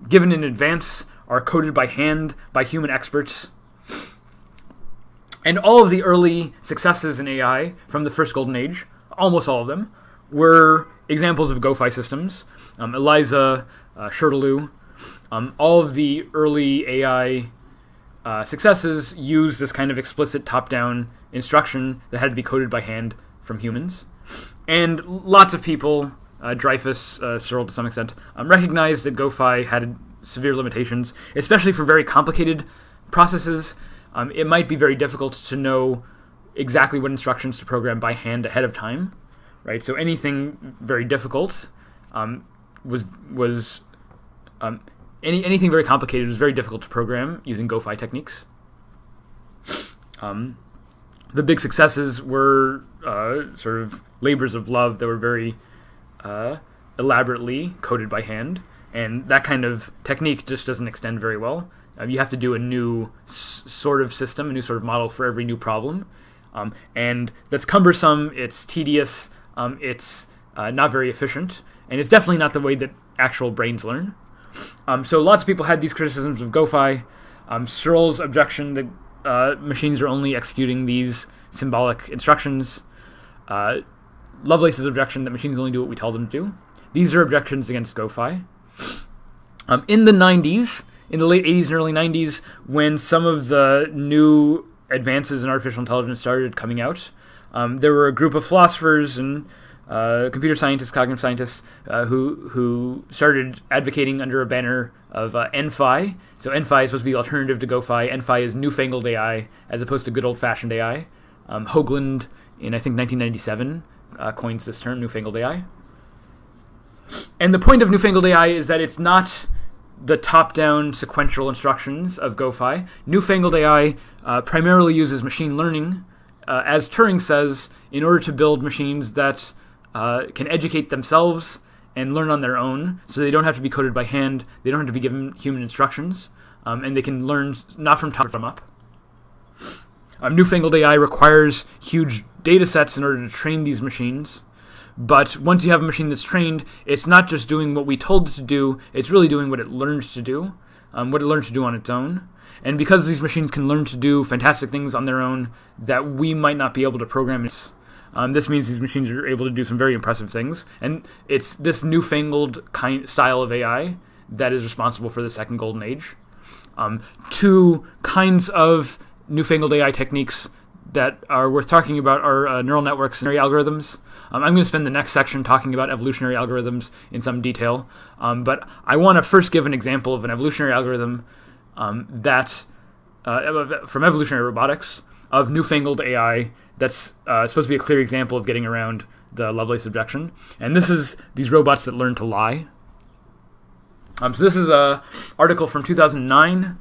S1: given in advance, are coded by hand by human experts. And all of the early successes in AI from the first golden age, almost all of them, were examples of GoFi systems. Eliza, Shirtaloo, all of the early AI successes use this kind of explicit top-down instruction that had to be coded by hand from humans. And lots of people, Dreyfus, Searle to some extent, recognized that GoFi had severe limitations, especially for very complicated processes. It might be very difficult to know exactly what instructions to program by hand ahead of time, right? So anything very difficult anything very complicated was very difficult to program using GoFi techniques. The big successes were sort of labors of love that were very elaborately coded by hand, and that kind of technique just doesn't extend very well. You have to do a new sort of system, a new sort of model for every new problem, and that's cumbersome, it's tedious, it's not very efficient, and it's definitely not the way that actual brains learn. So lots of people had these criticisms of GoFi. Searle's objection that machines are only executing these symbolic instructions. Lovelace's objection that machines only do what we tell them to do. These are objections against GoFi. In the 90s, in the late 80s and early 90s, when some of the new advances in artificial intelligence started coming out, there were a group of philosophers and computer scientists, cognitive scientists, who started advocating under a banner of NFI. So NFI is supposed to be the alternative to GoFi. NFI is newfangled AI as opposed to good old-fashioned AI. Hoagland, in I think 1997, coins this term, newfangled AI. And the point of newfangled AI is that it's not the top-down sequential instructions of GoFi. Newfangled AI primarily uses machine learning, as Turing says, in order to build machines that can educate themselves and learn on their own, so they don't have to be coded by hand, they don't have to be given human instructions, and they can learn not from top from up. Newfangled AI requires huge data sets in order to train these machines, but once you have a machine that's trained, it's not just doing what we told it to do, it's really doing what it learned to do, what it learned to do on its own. And because these machines can learn to do fantastic things on their own that we might not be able to program, this means these machines are able to do some very impressive things. And it's this newfangled style of AI that is responsible for the second golden age. Two kinds of newfangled AI techniques that are worth talking about are neural networks and algorithms. I'm going to spend the next section talking about evolutionary algorithms in some detail, but I want to first give an example of an evolutionary algorithm that from evolutionary robotics of newfangled AI that's supposed to be a clear example of getting around the Lovelace objection. And this is these robots that learn to lie. So this is an article from 2009,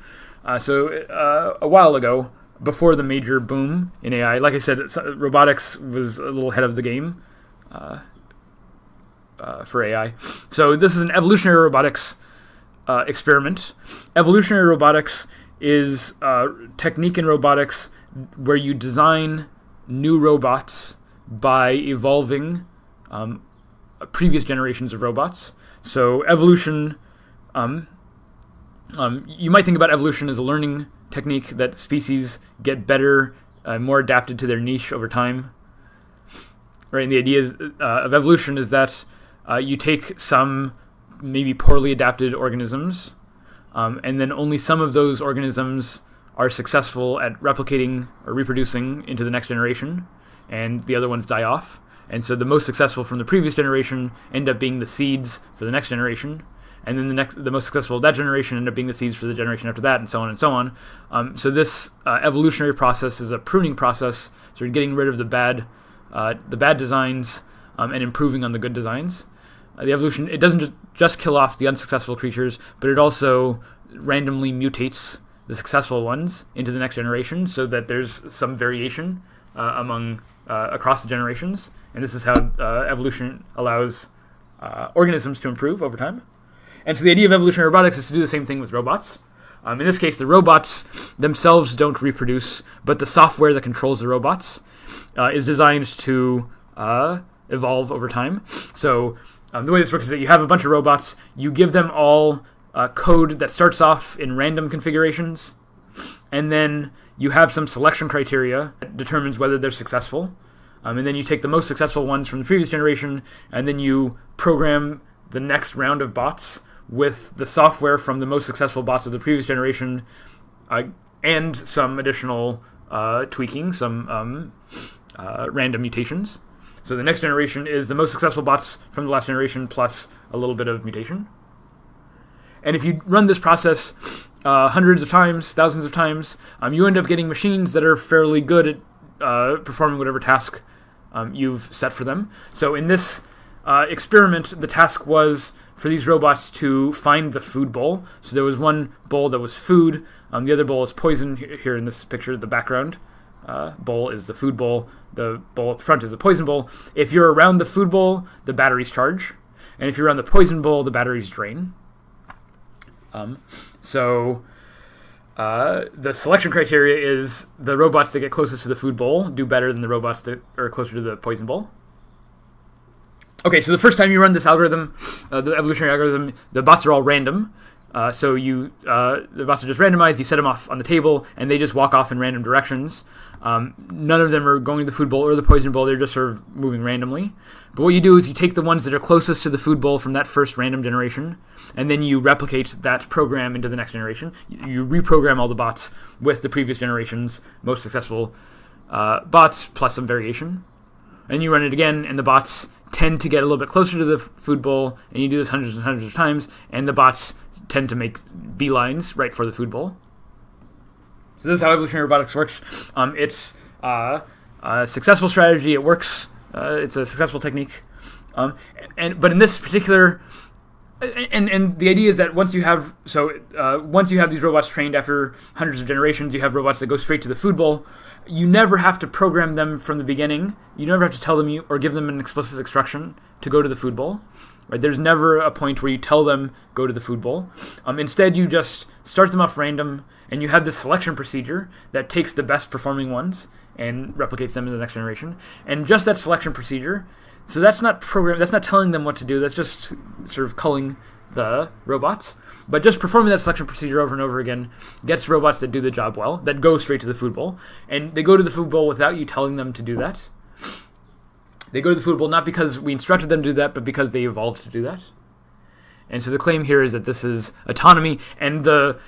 S1: so a while ago, before the major boom in AI. Like I said, robotics was a little ahead of the game for AI. So this is an evolutionary robotics experiment. Evolutionary robotics is a technique in robotics where you design new robots by evolving previous generations of robots. So evolution, you might think about evolution as a learning technique that species get better, more adapted to their niche over time. Right, and the idea of evolution is that you take some maybe poorly adapted organisms, and then only some of those organisms are successful at replicating or reproducing into the next generation, and the other ones die off. And so the most successful from the previous generation end up being the seeds for the next generation, and then the most successful of that generation end up being the seeds for the generation after that, and so on and so on. So this evolutionary process is a pruning process, so you're getting rid of the bad designs and improving on the good designs. The evolution, it doesn't just kill off the unsuccessful creatures, but it also randomly mutates the successful ones into the next generation, so that there's some variation across the generations. And this is how evolution allows organisms to improve over time. And so the idea of evolutionary robotics is to do the same thing with robots. In this case, the robots themselves don't reproduce, but the software that controls the robots is designed to evolve over time. So the way this works is that you have a bunch of robots, you give them all code that starts off in random configurations, and then you have some selection criteria that determines whether they're successful. And then you take the most successful ones from the previous generation, and then you program the next round of bots with the software from the most successful bots of the previous generation, and some additional tweaking, some random mutations. So the next generation is the most successful bots from the last generation plus a little bit of mutation. And if you run this process hundreds of times, thousands of times, you end up getting machines that are fairly good at performing whatever task you've set for them. So in this experiment, the task was for these robots to find the food bowl. So there was one bowl that was food, the other bowl is poison. Here in this picture, the background bowl is the food bowl, the bowl up front is the poison bowl. If you're around the food bowl, the batteries charge, and if you're around the poison bowl, the batteries drain. So the selection criteria is the robots that get closest to the food bowl do better than the robots that are closer to the poison bowl. Okay, so the first time you run this algorithm, the evolutionary algorithm, the bots are all random. So the bots are just randomized, you set them off on the table, and they just walk off in random directions. None of them are going to the food bowl or the poison bowl, they're just sort of moving randomly. But what you do is you take the ones that are closest to the food bowl from that first random generation, and then you replicate that program into the next generation. You reprogram all the bots with the previous generation's most successful bots, plus some variation. And you run it again, and the bots tend to get a little bit closer to the food bowl, and you do this hundreds and hundreds of times, and the bots tend to make beelines right for the food bowl. So this is how evolutionary robotics works. It's a successful strategy. It works. It's a successful technique. But in this particular And the idea is that once you have these robots trained after hundreds of generations, you have robots that go straight to the food bowl. You never have to program them from the beginning. You never have to tell them or give them an explicit instruction to go to the food bowl. Right? There's never a point where you tell them go to the food bowl. Instead, you just start them off random, and you have this selection procedure that takes the best performing ones and replicates them in the next generation. And just that selection procedure. So that's not that's not telling them what to do. That's just sort of culling the robots. But just performing that selection procedure over and over again gets robots that do the job well, that go straight to the food bowl. And they go to the food bowl without you telling them to do that. They go to the food bowl not because we instructed them to do that, but because they evolved to do that. And so the claim here is that this is autonomy, and the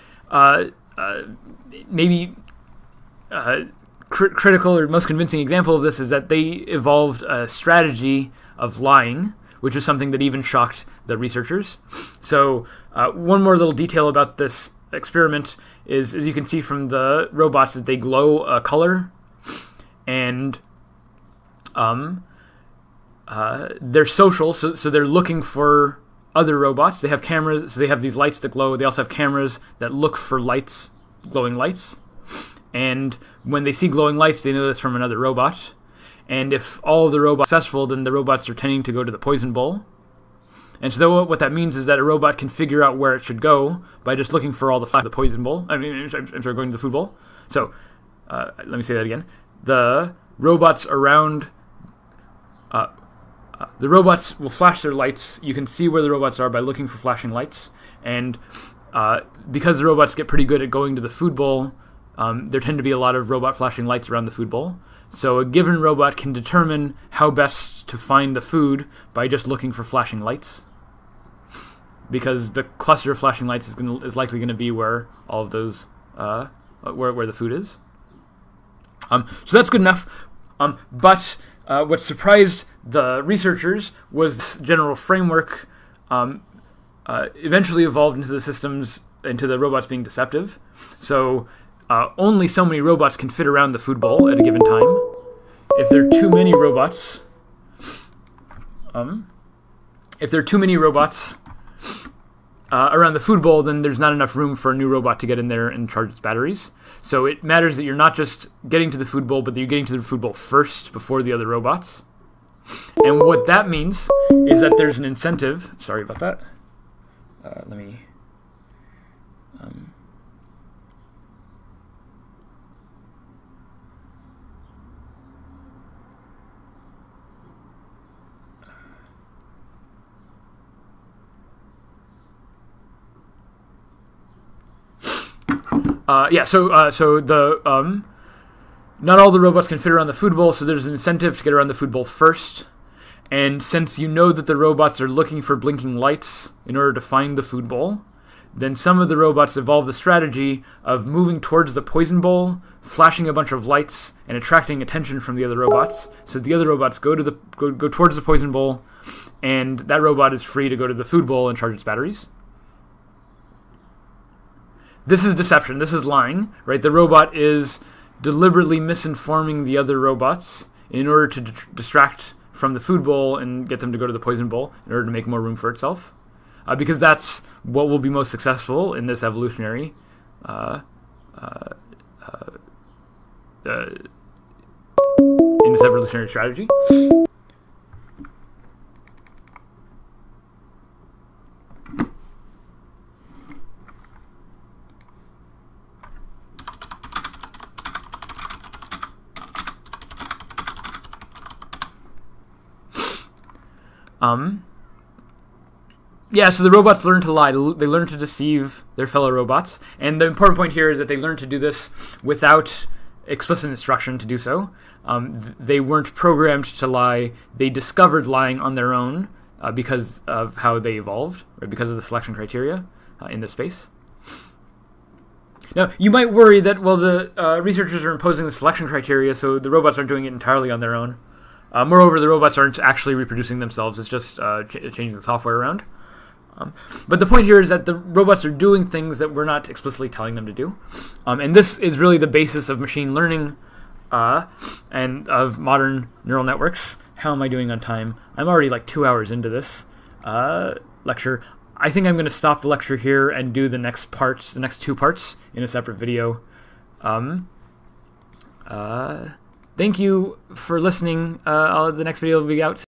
S1: critical or most convincing example of this is that they evolved a strategy of lying, which is something that even shocked the researchers. So one more little detail about this experiment is, as you can see from the robots, that they glow a color, and they're social, so they're looking for other robots. They have cameras, so they have these lights that glow. They also have cameras that look for lights, glowing lights. And when they see glowing lights, they know that's from another robot. And if all of the robots are successful, then the robots are tending to go to the poison bowl. And so what that means is that a robot can figure out where it should go by just looking for all the poison bowl. I'm sorry, going to the food bowl. So let me say that again. The robots around... the robots will flash their lights. You can see where the robots are by looking for flashing lights. And because the robots get pretty good at going to the food bowl, there tend to be a lot of robot flashing lights around the food bowl. So a given robot can determine how best to find the food by just looking for flashing lights. Because the cluster of flashing lights is likely going to be where all of those, where the food is. So that's good enough. But what surprised the researchers was this general framework eventually evolved into the robots being deceptive. So only so many robots can fit around the food bowl at a given time. If there are too many robots, around the food bowl, then there's not enough room for a new robot to get in there and charge its batteries. So it matters that you're not just getting to the food bowl, but that you're getting to the food bowl first before the other robots. And what that means is that there's an incentive. Sorry about that. Let me... So the not all the robots can fit around the food bowl, so there's an incentive to get around the food bowl first. And since you know that the robots are looking for blinking lights in order to find the food bowl, then some of the robots evolve the strategy of moving towards the poison bowl, flashing a bunch of lights, and attracting attention from the other robots. So the other robots go towards the poison bowl, and that robot is free to go to the food bowl and charge its batteries. This is deception. This is lying, right? The robot is deliberately misinforming the other robots in order to distract from the food bowl and get them to go to the poison bowl in order to make more room for itself. Because that's what will be most successful in this evolutionary strategy. So the robots learn to lie. They learn to deceive their fellow robots. And the important point here is that they learn to do this without explicit instruction to do so. They weren't programmed to lie. They discovered lying on their own because of how they evolved, or because of the selection criteria in this space. Now, you might worry that, well, the researchers are imposing the selection criteria, so the robots aren't doing it entirely on their own. Moreover, the robots aren't actually reproducing themselves. It's just changing the software around. But the point here is that the robots are doing things that we're not explicitly telling them to do. And this is really the basis of machine learning and of modern neural networks. How am I doing on time? I'm already like 2 hours into this lecture. I think I'm going to stop the lecture here and do the next two parts, in a separate video. Thank you for listening. The next video will be out